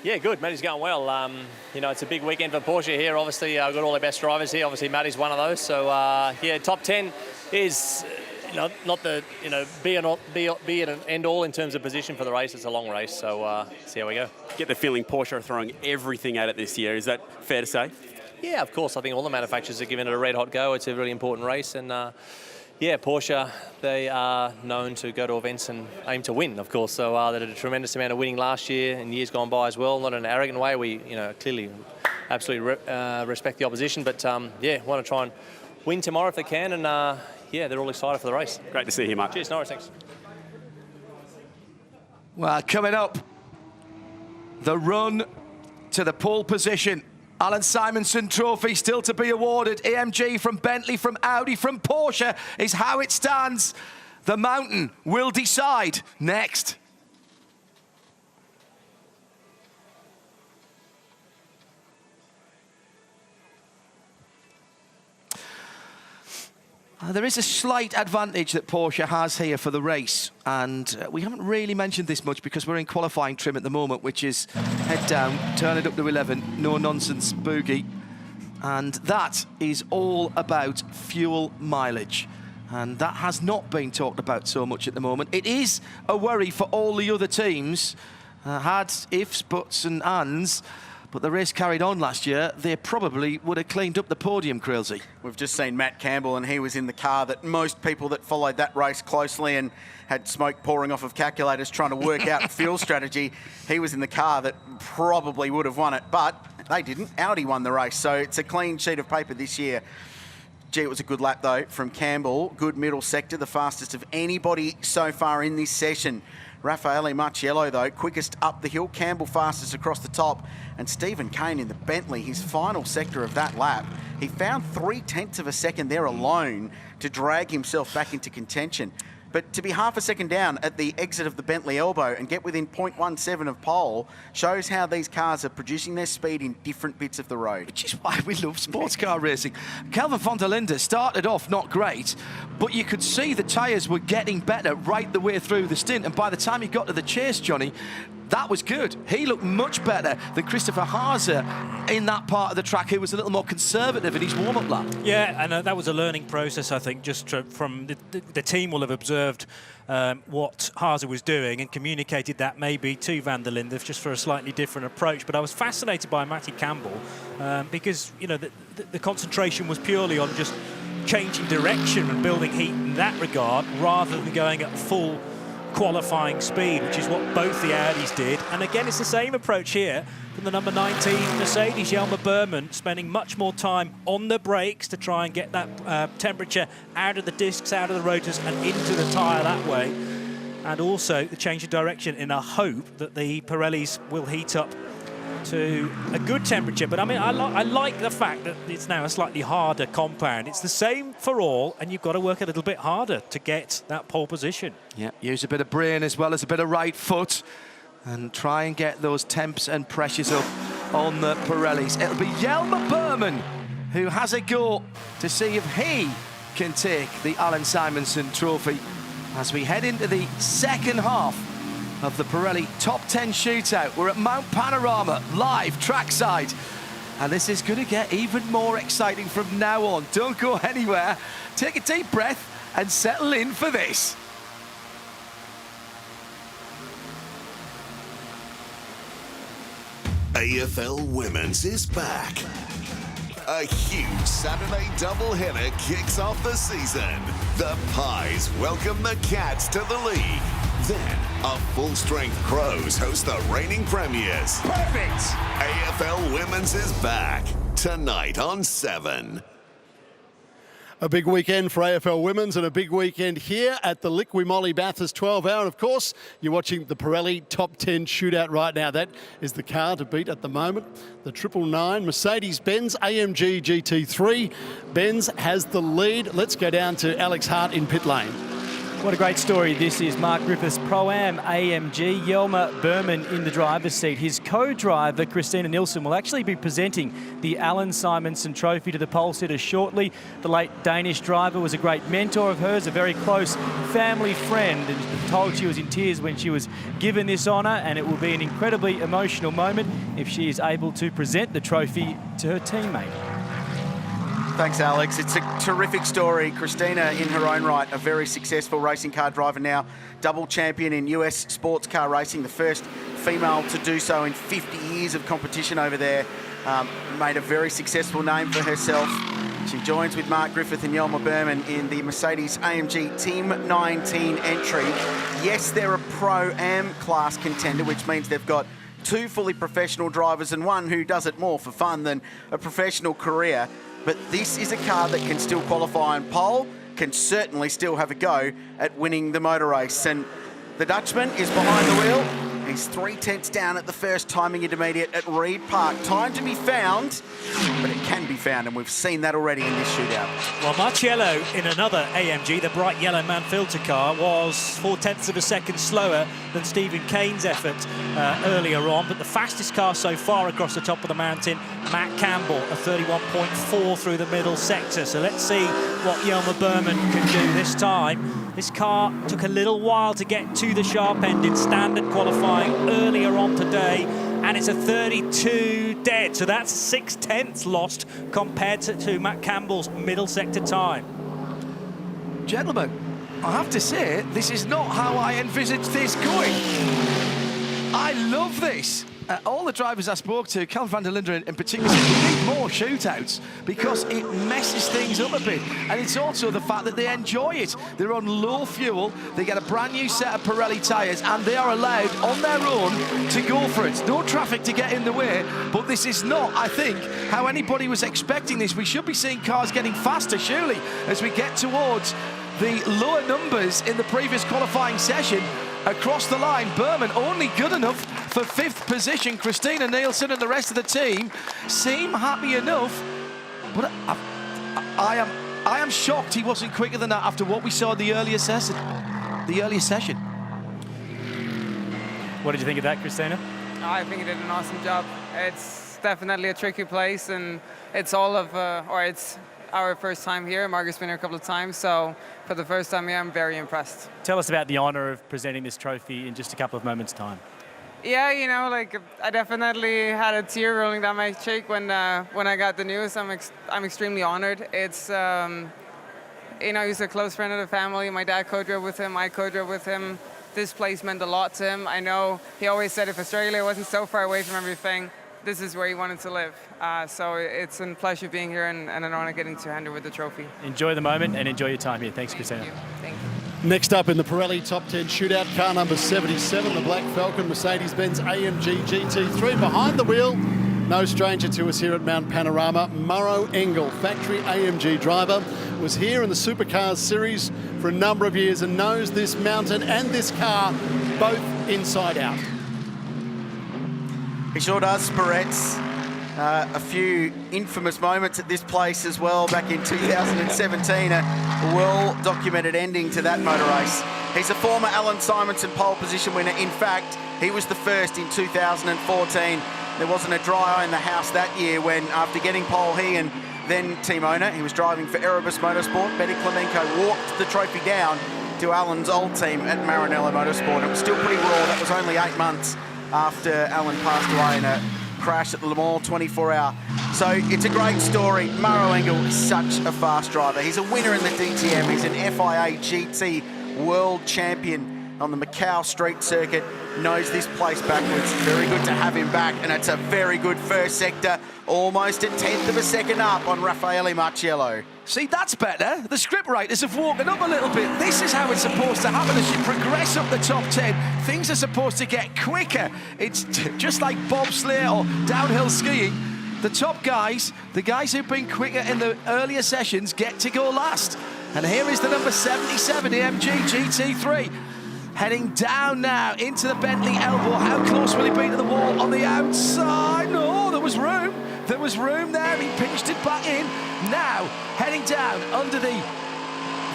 Yeah, good. Matty's going well. You know, it's a big weekend for Porsche here. Obviously, I've got all the best drivers here. Obviously, Matty's one of those. So, yeah, top 10 is not the, be an end all in terms of position for the race. It's a long race. So, see how we go. Get the feeling Porsche are throwing everything at it this year. Is that fair to say? Yeah, of course. I think all the manufacturers are giving it a red hot go. It's a really important race. And, yeah, Porsche, they are known to go to events and aim to win, of course. So they did a tremendous amount of winning last year and years gone by as well. Not in an arrogant way. We, clearly absolutely respect the opposition. But, yeah, want to try and win tomorrow if they can. And, yeah, they're all excited for the race. Great to see you, Mark. Cheers, Norris. Thanks. Well, coming up, the run to the pole position. Alan Simonson Trophy still to be awarded. AMG from Bentley, from Audi, from Porsche is how it stands. The mountain will decide next. There is a slight advantage that Porsche has here for the race, and we haven't really mentioned this much because we're in qualifying trim at the moment, which is head down, turn it up to 11, no nonsense boogie, and that is all about fuel mileage, and that has not been talked about so much at the moment. It is a worry for all the other teams, had ifs, buts and ands. But the race carried on last year, they probably would have cleaned up the podium, Crailsey. We've just seen Matt Campbell, and he was in the car that most people that followed that race closely and had smoke pouring off of calculators trying to work out the fuel strategy, he was in the car that probably would have won it, but they didn't. Audi won the race, so it's a clean sheet of paper this year. Gee, it was a good lap, though, from Campbell. Good middle sector, the fastest of anybody so far in this session. Raffaele Marciello, though, quickest up the hill. Campbell fastest across the top. And Stephen Kane in the Bentley, his final sector of that lap. He found 0.3 of a second there alone to drag himself back into contention. But to be half a second down at the exit of the Bentley Elbow and get within 0.17 of pole shows how these cars are producing their speed in different bits of the road. Which is why we love sports car racing. Kelvin van der Linde started off not great, but you could see the tyres were getting better right the way through the stint. And by the time he got to the chase, Johnny, that was good. He looked much better than Christopher Haase in that part of the track, who was a little more conservative in his warm-up lap. Yeah, and that was a learning process, I think, just from the team will have observed what Haase was doing and communicated that maybe to van der Linde just for a slightly different approach. But I was fascinated by Matty Campbell because, you know, the concentration was purely on just changing direction and building heat in that regard rather than going at full qualifying speed, which is what both the Audis did. And again, it's the same approach here from the number 19 Mercedes, Jelmer Berman, spending much more time on the brakes to try and get that temperature out of the discs, out of the rotors and into the tyre that way. And also the change of direction in a hope that the Pirellis will heat up to a good temperature. But I mean, I like the fact that it's now a slightly harder compound. It's the same for all, and you've got to work a little bit harder to get that pole position. Yeah, use a bit of brain as well as a bit of right foot and try and get those temps and pressures up on the Pirellis. It'll be Jelmer Berman who has a go to see if he can take the Alan Simonsen Trophy as we head into the second half of the Pirelli Top 10 Shootout. We're at Mount Panorama, live, trackside. And this is going to get even more exciting from now on. Don't go anywhere. Take a deep breath and settle in for this. AFL Women's is back. A huge Saturday doubleheader kicks off the season. The Pies welcome the Cats to the league. Then, a full-strength Crows host the reigning premiers. Perfect! AFL Women's is back tonight on 7. A big weekend for AFL Women's and a big weekend here at the Liqui Moly Bathurst 12 hour. And of course, you're watching the Pirelli Top 10 Shootout right now. That is the car to beat at the moment. The 999 Mercedes-Benz AMG GT3. Benz has the lead. Let's go down to Alex Hart in pit lane. What a great story this is. Mark Griffiths Pro-Am AMG, Jelmer Berman in the driver's seat. His co-driver, Christina Nielsen, will actually be presenting the Alan Simonsen Trophy to the pole sitters shortly. The late Danish driver was a great mentor of hers, a very close family friend, and told she was in tears when she was given this honour, and it will be an incredibly emotional moment if she is able to present the trophy to her teammate. Thanks, Alex. It's a terrific story. Christina, in her own right, a very successful racing car driver now, double champion in US sports car racing, the first female to do so in 50 years of competition over there. Made a very successful name for herself. She joins with Mark Griffith and Jelmer Berman in the Mercedes AMG Team 19 entry. Yes, they're a Pro-Am class contender, which means they've got two fully professional drivers and one who does it more for fun than a professional career. But this is a car that can still qualify on pole, can certainly still have a go at winning the motor race. And the Dutchman is behind the wheel. He's 3/10 down at the first timing intermediate at Reed Park. Time to be found, but it can be found, and we've seen that already in this shootout. Well, Marciello in another AMG, the bright yellow Manfilter car, was 0.4 of a second slower than Stephen Kane's effort earlier on, but the fastest car so far across the top of the mountain, Matt Campbell, a 31.4 through the middle sector. So let's see what Jelmer Berman can do this time. This car took a little while to get to the sharp end in standard qualifying earlier on today, and it's a 32 dead, so that's 6/10 lost compared to Matt Campbell's middle sector time. Gentlemen, I have to say, this is not how I envisaged this going. I love this. All the drivers I spoke to, Kelvin van der Linde in particular, said we need more shootouts because it messes things up a bit. And it's also the fact that they enjoy it. They're on low fuel, they get a brand new set of Pirelli tyres, and they are allowed on their own to go for it. No traffic to get in the way, but this is not, I think, how anybody was expecting this. We should be seeing cars getting faster, surely, as we get towards the lower numbers in the previous qualifying session. Across the line, Berman only good enough for 5th position. Christina Nielsen and the rest of the team seem happy enough, but I am shocked he wasn't quicker than that after what we saw in the earlier session. the earlier session. What did you think of that, Christina? I think he did an awesome job. It's definitely a tricky place, and it's it's our first time here. Margaret's been here a couple of times, so for the first time here, I'm very impressed. Tell us about the honour of presenting this trophy in just a couple of moments' time. Yeah, you know, like I definitely had a tear rolling down my cheek when I got the news. I'm extremely honored. It's you know, he's a close friend of the family. My dad co-drove with him. I co-drove with him. This place meant a lot to him. I know he always said if Australia wasn't so far away from everything, this is where he wanted to live. So it's a pleasure being here and an honor getting to hand over the trophy. Enjoy the moment and enjoy your time here. Thanks, Christina. Thank you. Next up in the Pirelli Top 10 Shootout, car number 77, the Black Falcon Mercedes-Benz AMG GT3. Behind the wheel, no stranger to us here at Mount Panorama, Murrow Engel, factory AMG driver, was here in the Supercars series for a number of years and knows this mountain and this car both inside out. He sure does, Spiretz. A few infamous moments at this place as well back in 2017, a well-documented ending to that motor race. He's a former Alan Simonson pole position winner. In fact, he was the first in 2014. There wasn't a dry eye in the house that year when, after getting pole, he and then team owner, he was driving for Erebus Motorsport, Betty Clemenco, walked the trophy down to Alan's old team at Maranello Motorsport. It was still pretty raw. That was only 8 months after Alan passed away in a crash at the Le Mans 24-hour. So it's a great story. Murrow Engel is such a fast driver. He's a winner in the DTM. He's an FIA GT world champion on the Macau Street circuit. Knows this place backwards. Very good to have him back, and it's a very good first sector. Almost a tenth of a second up on Raffaele Marciello. See, that's better. The script writers have woken up a little bit. This is how it's supposed to happen as you progress up the top 10. Things are supposed to get quicker. It's just like bobsleigh or downhill skiing. The top guys, the guys who've been quicker in the earlier sessions, get to go last. And here is the number 77 AMG GT3. Heading down now into the Bentley elbow. How close will he be to the wall on the outside? No, there was room. There was room there. He pinched it back in. Now, heading down under the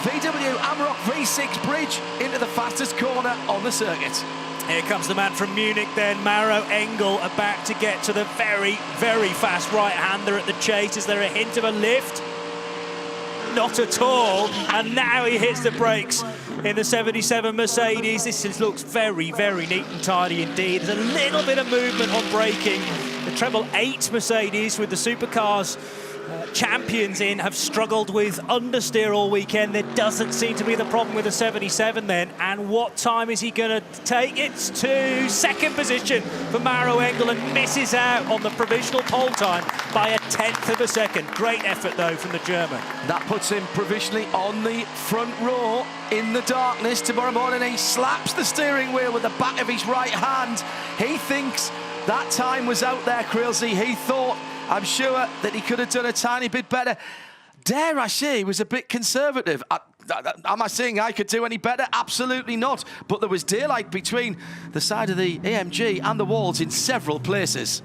VW Amarok V6 bridge into the fastest corner on the circuit. Here comes the man from Munich then, Murrow Engel, about to get to the very, very fast right-hander at the chase. Is there a hint of a lift? Not at all, and now he hits the brakes in the 77 Mercedes. This looks very, very neat and tidy indeed. There's a little bit of movement on braking. The treble 8 Mercedes with the Supercars champions in have struggled with understeer all weekend. There doesn't seem to be the problem with the 77 then. And what time is he going to take? It's to second position for Murrow Engel and misses out on the provisional pole time by a tenth of a second. Great effort though from the German. That puts him provisionally on the front row in the darkness tomorrow morning. He slaps the steering wheel with the back of his right hand. He thinks that time was out there, Crilsey. He thought, I'm sure, that he could have done a tiny bit better. Dare I say he was a bit conservative. Am I saying I could do any better? Absolutely not. But there was daylight between the side of the AMG and the walls in several places.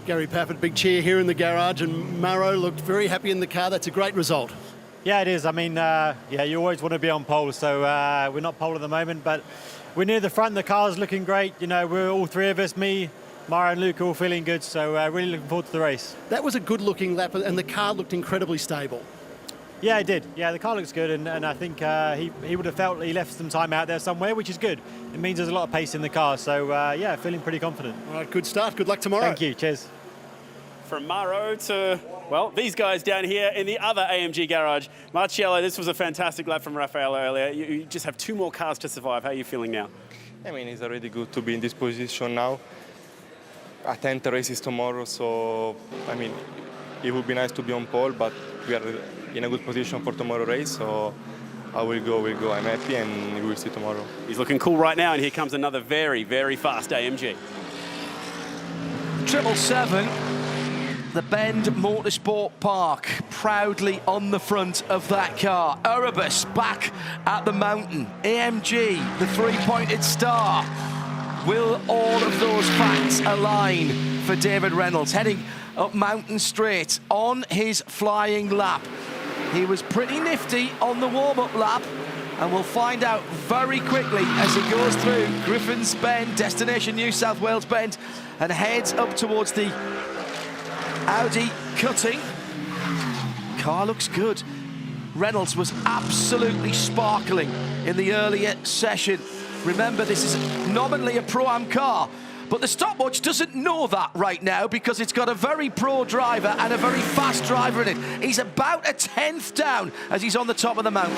Gary Paffett, big cheer here in the garage, and Murrow looked very happy in the car. That's a great result. Yeah, it is. I mean, yeah, you always want to be on pole, so we're not pole at the moment, but we're near the front. The car's looking great. You know, we're all three of us, me, Mara and Luke, all feeling good, so really looking forward to the race. That was a good-looking lap, and the car looked incredibly stable. Yeah, it did. Yeah, the car looks good, and I think he would have felt he left some time out there somewhere, which is good. It means there's a lot of pace in the car, so yeah, feeling pretty confident. All right, good start. Good luck tomorrow. Thank you. Cheers. From Murrow to, well, these guys down here in the other AMG garage. Marciello, this was a fantastic lap from Raffaele earlier. You just have 2 more cars to survive. How are you feeling now? I mean, it's already good to be in this position now. Attend the races tomorrow, so, I mean, it would be nice to be on pole, but we are in a good position for tomorrow's race, so I will go. I'm happy, and we will see tomorrow. He's looking cool right now, and here comes another very, very fast AMG. 777, the Bend Motorsport Park, proudly on the front of that car. Erebus back at the mountain. AMG, the 3-pointed star. Will all of those facts align for David Reynolds, heading up Mountain Straight on his flying lap? He was pretty nifty on the warm-up lap, And we'll find out very quickly as he goes through Griffin's Bend, destination New South Wales Bend, and heads up towards the Audi cutting. Car looks good. Reynolds was absolutely sparkling in the earlier session. Remember, this is nominally a Pro-Am car, but the stopwatch doesn't know that right now because it's got a very pro driver and a very fast driver in it. He's about a 10th down as he's on the top of the mountain.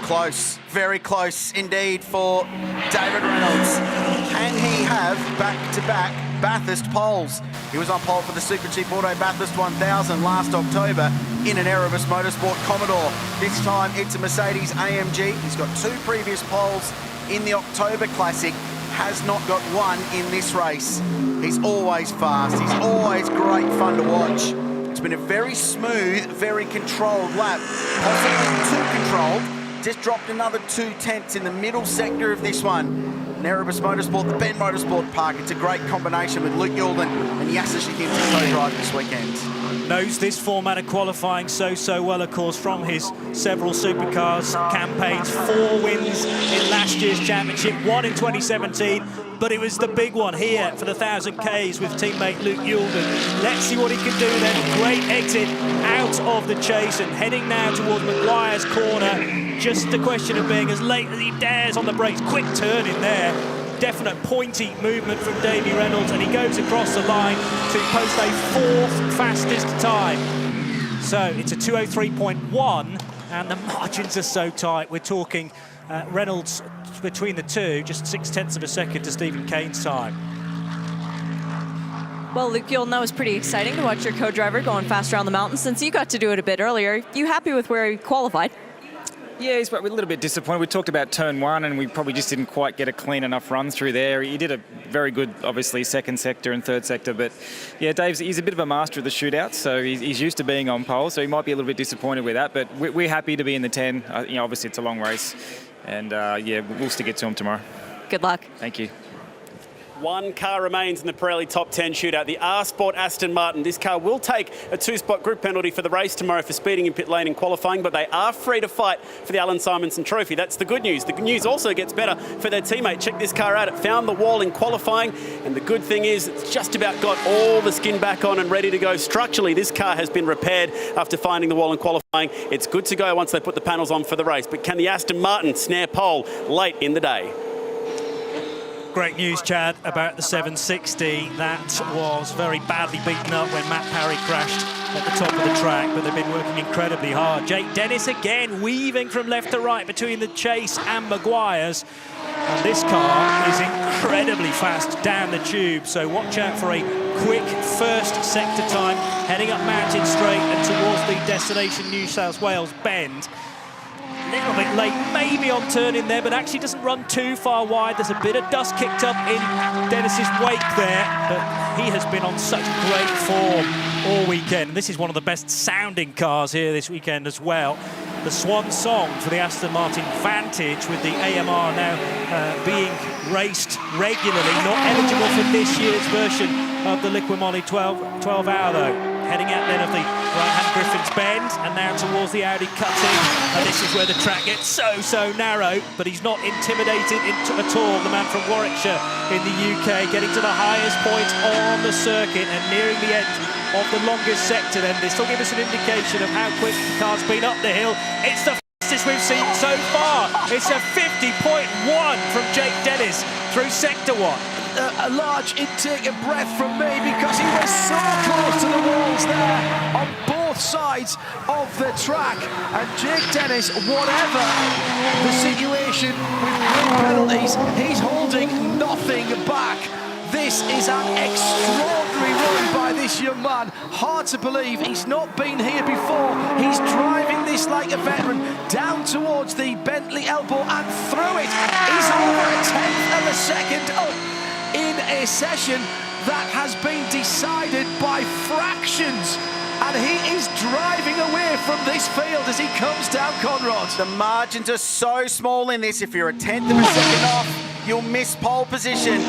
Close, very close indeed for David Reynolds. Can he have back-to-back Bathurst poles? He was on pole for the Super Cheap Auto Bathurst 1000 last October in an Erebus Motorsport Commodore. This time it's a Mercedes AMG. He's got 2 previous poles in the October Classic. Has not got one in this race. He's always fast. He's always great fun to watch. It's been a very smooth, very controlled lap. Possibly too controlled. Just dropped another 2/10 in the middle sector of this one. Erebus Motorsport, the Bend Motorsport Park. It's a great combination with Luke Youlden and Yasser Shahim to co-drive this weekend. Knows this format of qualifying so well, of course, from his several supercars campaigns. 4 wins in last year's championship, 1 in 2017, but it was the big one here for the 1000 Ks with teammate Luke Youlden. Let's see what he can do then. Great exit out of the chase and heading now towards Maguire's corner. Just a question of being as late as he dares on the brakes. Quick turn in there. Definite pointy movement from Davey Reynolds, and he goes across the line to post a 4th fastest time. So it's a 2:03.1, and the margins are so tight. We're talking Reynolds between the two, just 0.6 of a second to Stephen Kane's time. Well, Luke Youlden, that was pretty exciting to watch your co-driver going faster on the mountain. Since you got to do it a bit earlier, you happy with where he qualified? Yeah, he's a little bit disappointed. We talked about turn 1 and we probably just didn't quite get a clean enough run through there. He did a very good, obviously, 2nd sector and 3rd sector, but yeah, he's a bit of a master of the shootout, so he's used to being on pole, so he might be a little bit disappointed with that, but we're happy to be in the 10. Obviously it's a long race, and yeah, we'll stick it to him tomorrow. Good luck. Thank you. 1 car remains in the Pirelli Top 10 shootout, the R-Sport Aston Martin. This car will take a 2-spot group penalty for the race tomorrow for speeding in pit lane in qualifying, but they are free to fight for the Alan Simonson Trophy. That's the good news. The good news also gets better for their teammate. Check this car out. It found the wall in qualifying, and the good thing is it's just about got all the skin back on and ready to go. Structurally, this car has been repaired after finding the wall in qualifying. It's good to go once they put the panels on for the race, but can the Aston Martin snare pole late in the day? Great news, Chad, about the 760. That was very badly beaten up when Matt Parry crashed at the top of the track, but they've been working incredibly hard. Jake Dennis again weaving from left to right between the Chase and Maguire's. And this car is incredibly fast down the tube, so watch out for a quick 1st sector time heading up Mountain Straight and towards the destination New South Wales Bend. A little bit late, maybe on turning there, but actually doesn't run too far wide. There's a bit of dust kicked up in Dennis's wake there, but he has been on such great form all weekend. This is one of the best sounding cars here this weekend as well. The swan song for the Aston Martin Vantage, with the AMR now being raced regularly, not eligible for this year's version of the Liqui Moly 12 hour though. Heading out then of the right-hand Griffin's Bend and now towards the Audi cutting. And this is where the track gets so narrow, but he's not intimidated at all, the man from Warwickshire in the UK, getting to the highest point on the circuit and nearing the end of the longest sector then. This will give us an indication of how quick the car's been up the hill. It's the fastest we've seen so far. It's a 50.1 from Jake Dennis through sector 1. A large intake of breath from me because he was so close to the walls there on both sides of the track. And Jake Dennis, whatever the situation with grid penalties, he's holding nothing back. This is an extraordinary run by this young man. Hard to believe he's not been here before. He's driving this like a veteran down towards the Bentley elbow and through it. He's over a 1/10 of a second up in a session that has been decided by fractions. And he is driving away from this field as he comes down Conrod. The margins are so small in this. If you're a 1/10 of a second off, you'll miss pole position.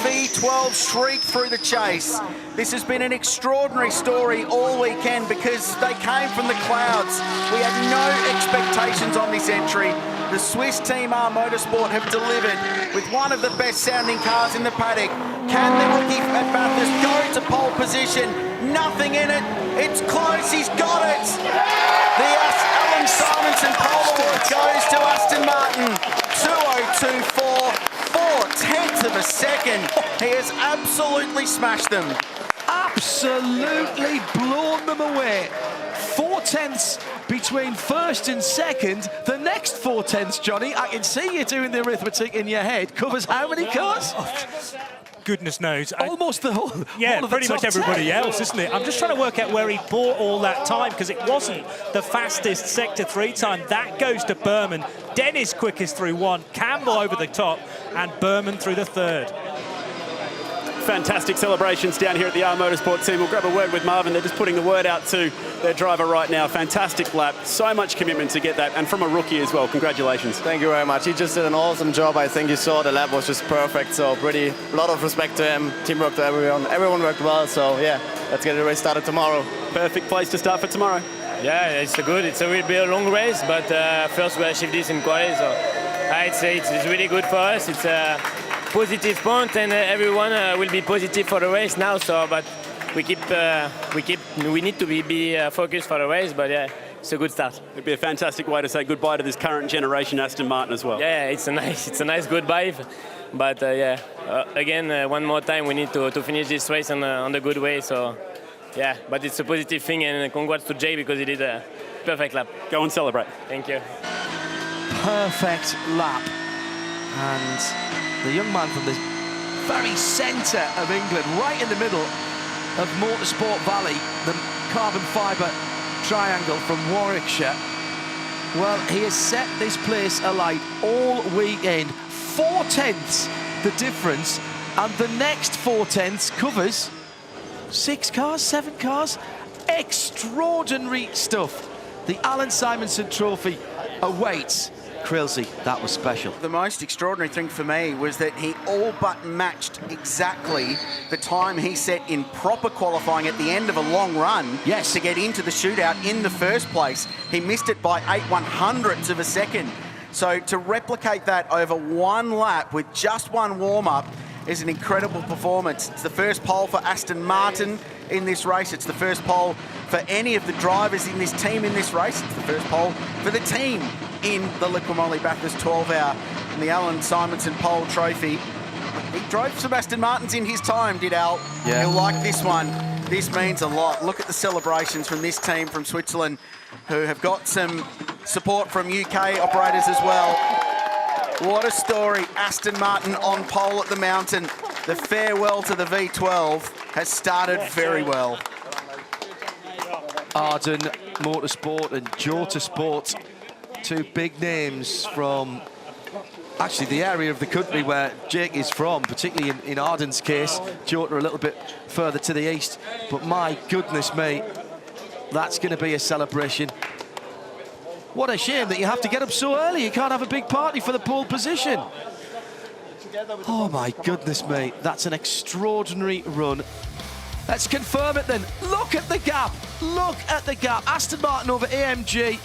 V12 shriek through the chase. This has been an extraordinary story all weekend because they came from the clouds. We had no expectations on this entry. The Swiss team R Motorsport have delivered with one of the best sounding cars in the paddock. Can the rookie at Bathurst go to pole position? Nothing in it. It's close. He's got it. The Alan Simonson pole award goes to Aston Martin. 2:02.4, 4/10 of a second. He has absolutely smashed them. Absolutely blown them away. 4/10 between first and second. The next 4/10, Johnny, I can see you doing the arithmetic in your head, covers how many cars? Goodness knows. Almost the whole. Yeah, all of pretty the much top everybody 10. else, isn't it? I'm just trying to work out where he bought all that time because it wasn't the fastest Sector 3 time. That goes to Berman. Dennis quickest through one, Campbell over the top, and Berman through the third. Fantastic celebrations down here at the R Motorsport team. We'll grab a word with Marvin. They're just putting the word out to their driver right now. Fantastic lap. So much commitment to get that, and from a rookie as well. Congratulations. Thank you very much. He just did an awesome job. I think you saw the lap was just perfect. So a lot of respect to him. Teamwork to everyone. Everyone worked well. So yeah, let's get the race started tomorrow. Perfect place to start for tomorrow. Yeah, it's good. It will be a long race, but first we achieved this in quali. So it's really good for us. It's a positive point, and everyone will be positive for the race now. So, but we need to be focused for the race. But yeah, it's a good start. It'd be a fantastic way to say goodbye to this current generation Aston Martin as well. Yeah, it's a nice goodbye. But again, one more time, we need to finish this race on the good way. So yeah, but it's a positive thing, and congrats to Jay because he did a perfect lap. Go and celebrate. Thank you. Perfect lap. And the young man from the very centre of England, right in the middle of Motorsport Valley, the carbon fibre triangle from Warwickshire. Well, he has set this place alight all weekend. 4/10 the difference, and the next 4/10 covers 6 cars, 7 cars. Extraordinary stuff. The Alan Simonson Trophy awaits Krilsey. That was special. The most extraordinary thing for me was that he all but matched exactly the time he set in proper qualifying at the end of a long run to get into the shootout in the first place. He missed it by 8/100ths of a second. So to replicate that over one lap with just one warm-up is an incredible performance. It's the first pole for Aston Martin in this race. It's the first pole for any of the drivers in this team in this race. It's the first pole for the team in the Liqui Bathurst 12-hour. And the Alan Simonson pole trophy. He drove some Aston Martins in his time, did Al. Yeah. He'll like this one. This means a lot. Look at the celebrations from this team from Switzerland, who have got some support from UK operators as well. What a story. Aston Martin on pole at the mountain. The farewell to the V12 has started very well. Arden Motorsport and Jota Sport, two big names from actually the area of the country where Jake is from, particularly in Arden's case. Jota a little bit further to the east, but my goodness me, that's going to be a celebration. What a shame that you have to get up so early. You can't have a big party for the pole position. Oh my goodness me, that's an extraordinary run. Let's confirm it then. Look at the gap. Look at the gap. Aston Martin over AMG.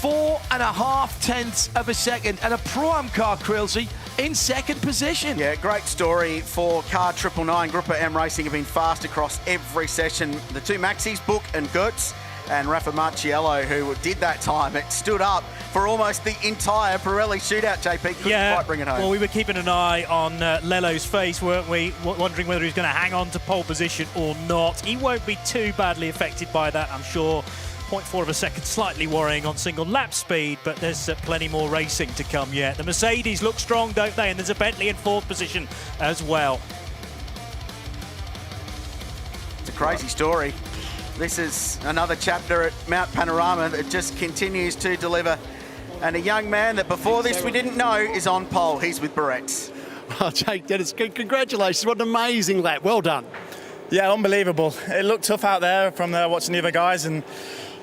4.5 of a second. And a Pro-Am car, Krilsey, in second position. Yeah, great story for car 999. Group M Racing have been fast across every session. The two Maxis, Book and Goetz, and Rafa Marciello, who did that time, it stood up for almost the entire Pirelli shootout, JP. Couldn't quite bring it home. Well, we were keeping an eye on Lello's face, weren't we? Wondering whether he's going to hang on to pole position or not. He won't be too badly affected by that, I'm sure. 0.4 of a second, slightly worrying on single lap speed, but there's plenty more racing to come yet. The Mercedes look strong, don't they? And there's a Bentley in fourth position as well. It's a crazy story. This is another chapter at Mount Panorama that just continues to deliver. And a young man that before this we didn't know is on pole. He's with Barrett's. Well, Jake Dennis, congratulations. What an amazing lap. Well done. Yeah, unbelievable. It looked tough out there from watching the other guys, and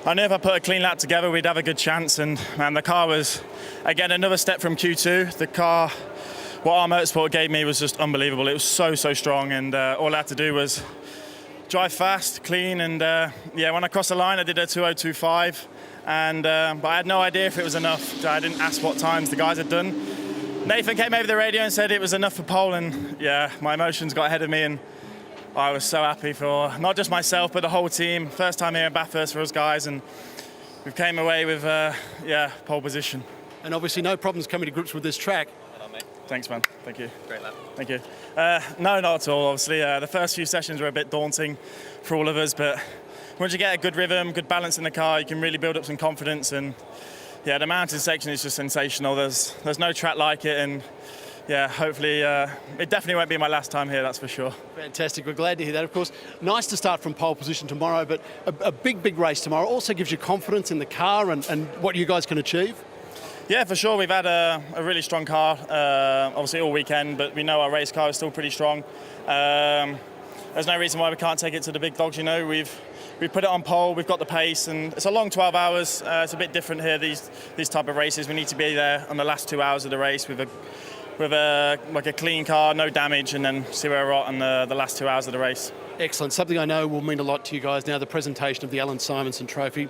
I knew if I put a clean lap together, we'd have a good chance. And the car was, again, another step from Q2. The car what our motorsport gave me was just unbelievable. It was so strong, and all I had to do was drive fast, clean, and yeah, when I crossed the line, I did a 2:02.5, and but I had no idea if it was enough. I didn't ask what times the guys had done. Nathan came over the radio and said it was enough for pole, and yeah, my emotions got ahead of me, and I was so happy for not just myself but the whole team. First time here in Bathurst for us guys, and we came away with yeah, pole position. And obviously no problems coming to grips with this track. Thanks, man. Thank you. Great lap. Thank you. No, not at all, obviously. The first few sessions were a bit daunting for all of us, but once you get a good rhythm, good balance in the car, you can really build up some confidence. And yeah, the mountain section is just sensational. There's no track like it, and yeah, hopefully it definitely won't be my last time here, that's for sure. Fantastic. We're glad to hear that. Of course, nice to start from pole position tomorrow, but a big race tomorrow also gives you confidence in the car and what you guys can achieve. Yeah, for sure. We've had a really strong car, obviously all weekend, but we know our race car is still pretty strong. There's no reason why we can't take it to the big dogs. You know, we've put it on pole, we've got the pace, and it's a long 12 hours. It's a bit different here, these type of races. We need to be there on the last 2 hours of the race with a clean car, no damage, and then see where we're at on the last 2 hours of the race. Excellent. Something I know will mean a lot to you guys now, the presentation of the Alan Simonson Trophy.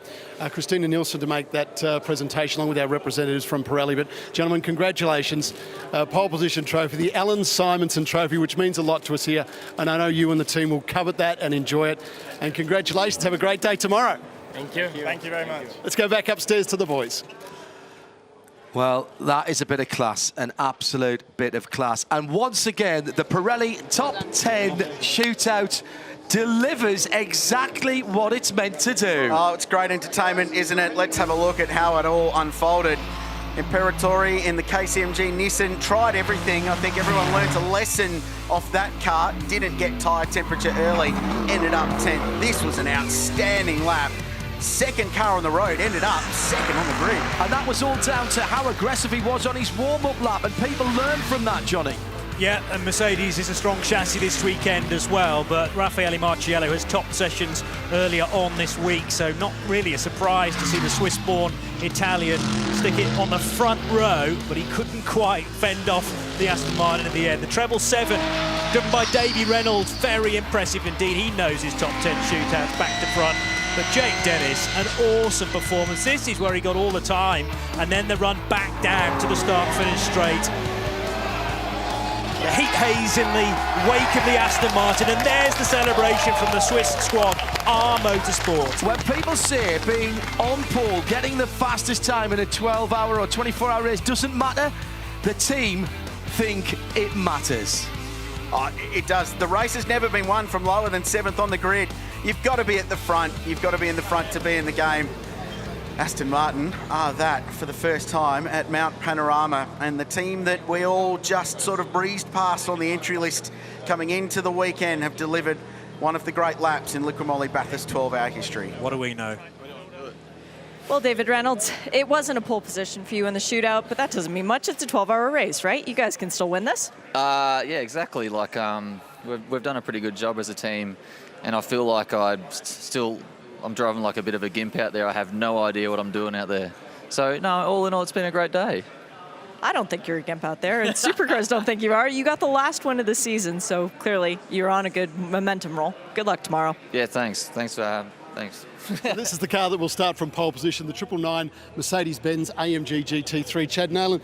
Christina Nielsen to make that presentation along with our representatives from Pirelli. But gentlemen, congratulations. Pole position trophy, the Alan Simonson Trophy, which means a lot to us here. And I know you and the team will covet that and enjoy it. And congratulations. Have a great day tomorrow. Thank you. Thank you very much. Let's go back upstairs to the boys. Well, that is a bit of class, an absolute bit of class. And once again, the Pirelli Top 10 Shootout delivers exactly what it's meant to do. Oh, it's great entertainment, isn't it? Let's have a look at how it all unfolded. Imperatori in the KCMG Nissan tried everything. I think everyone learnt a lesson off that car. Didn't get tyre temperature early, ended up 10th. This was an outstanding lap. Second car on the road, ended up second on the grid. And that was all down to how aggressive he was on his warm-up lap, and people learned from that, Johnny. Yeah, and Mercedes is a strong chassis this weekend as well, but Raffaele Marciello has topped sessions earlier on this week, so not really a surprise to see the Swiss-born Italian stick it on the front row, but he couldn't quite fend off the Aston Martin in the end. The treble 7, driven by Davy Reynolds, very impressive indeed. He knows his top 10 shootouts back to front. But Jake Dennis, an awesome performance. This is where he got all the time, and then the run back down to the start-finish straight. The heat haze in the wake of the Aston Martin, and there's the celebration from the Swiss squad, R Motorsport. When people say being on pole, getting the fastest time in a 12-hour or 24-hour race doesn't matter, the team think it matters. Oh, it does. The race has never been won from lower than 7th on the grid. You've got to be at the front. You've got to be in the front to be in the game. Aston Martin are that for the first time at Mount Panorama, and the team that we all just sort of breezed past on the entry list coming into the weekend have delivered one of the great laps in Liqui Moly Bathurst 12-hour history. What do we know? Well, David Reynolds, it wasn't a pole position for you in the shootout, but that doesn't mean much. It's a 12-hour race, right? You guys can still win this? Yeah, exactly. Like, we've done a pretty good job as a team, and I feel like I'm driving like a bit of a gimp out there. I have no idea what I'm doing out there. So, no, all in all, it's been a great day. I don't think you're a gimp out there, and Supercars don't think you are. You got the last win of the season, so clearly you're on a good momentum roll. Good luck tomorrow. Yeah, thanks. Thanks. This is the car that will start from pole position, the 999 Mercedes-Benz AMG GT3. Chad Nolan,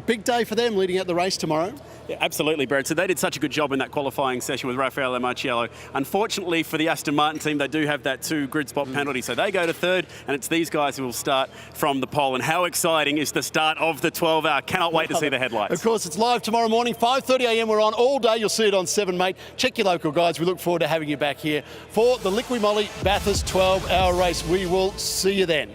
big day for them leading out the race tomorrow. Yeah, absolutely, Brad. So they did such a good job in that qualifying session with Raffaele Marciello. Unfortunately for the Aston Martin team, they do have that 2 grid spot penalty. So they go to 3rd, and it's these guys who will start from the pole. And how exciting is the start of the 12-hour? Cannot wait to see the headlights. Of course, it's live tomorrow morning, 5:30 a.m. We're on all day. You'll see it on 7, mate. Check your local guides. We look forward to having you back here for the Liqui Moly Bathurst 12-hour race. We will see you then.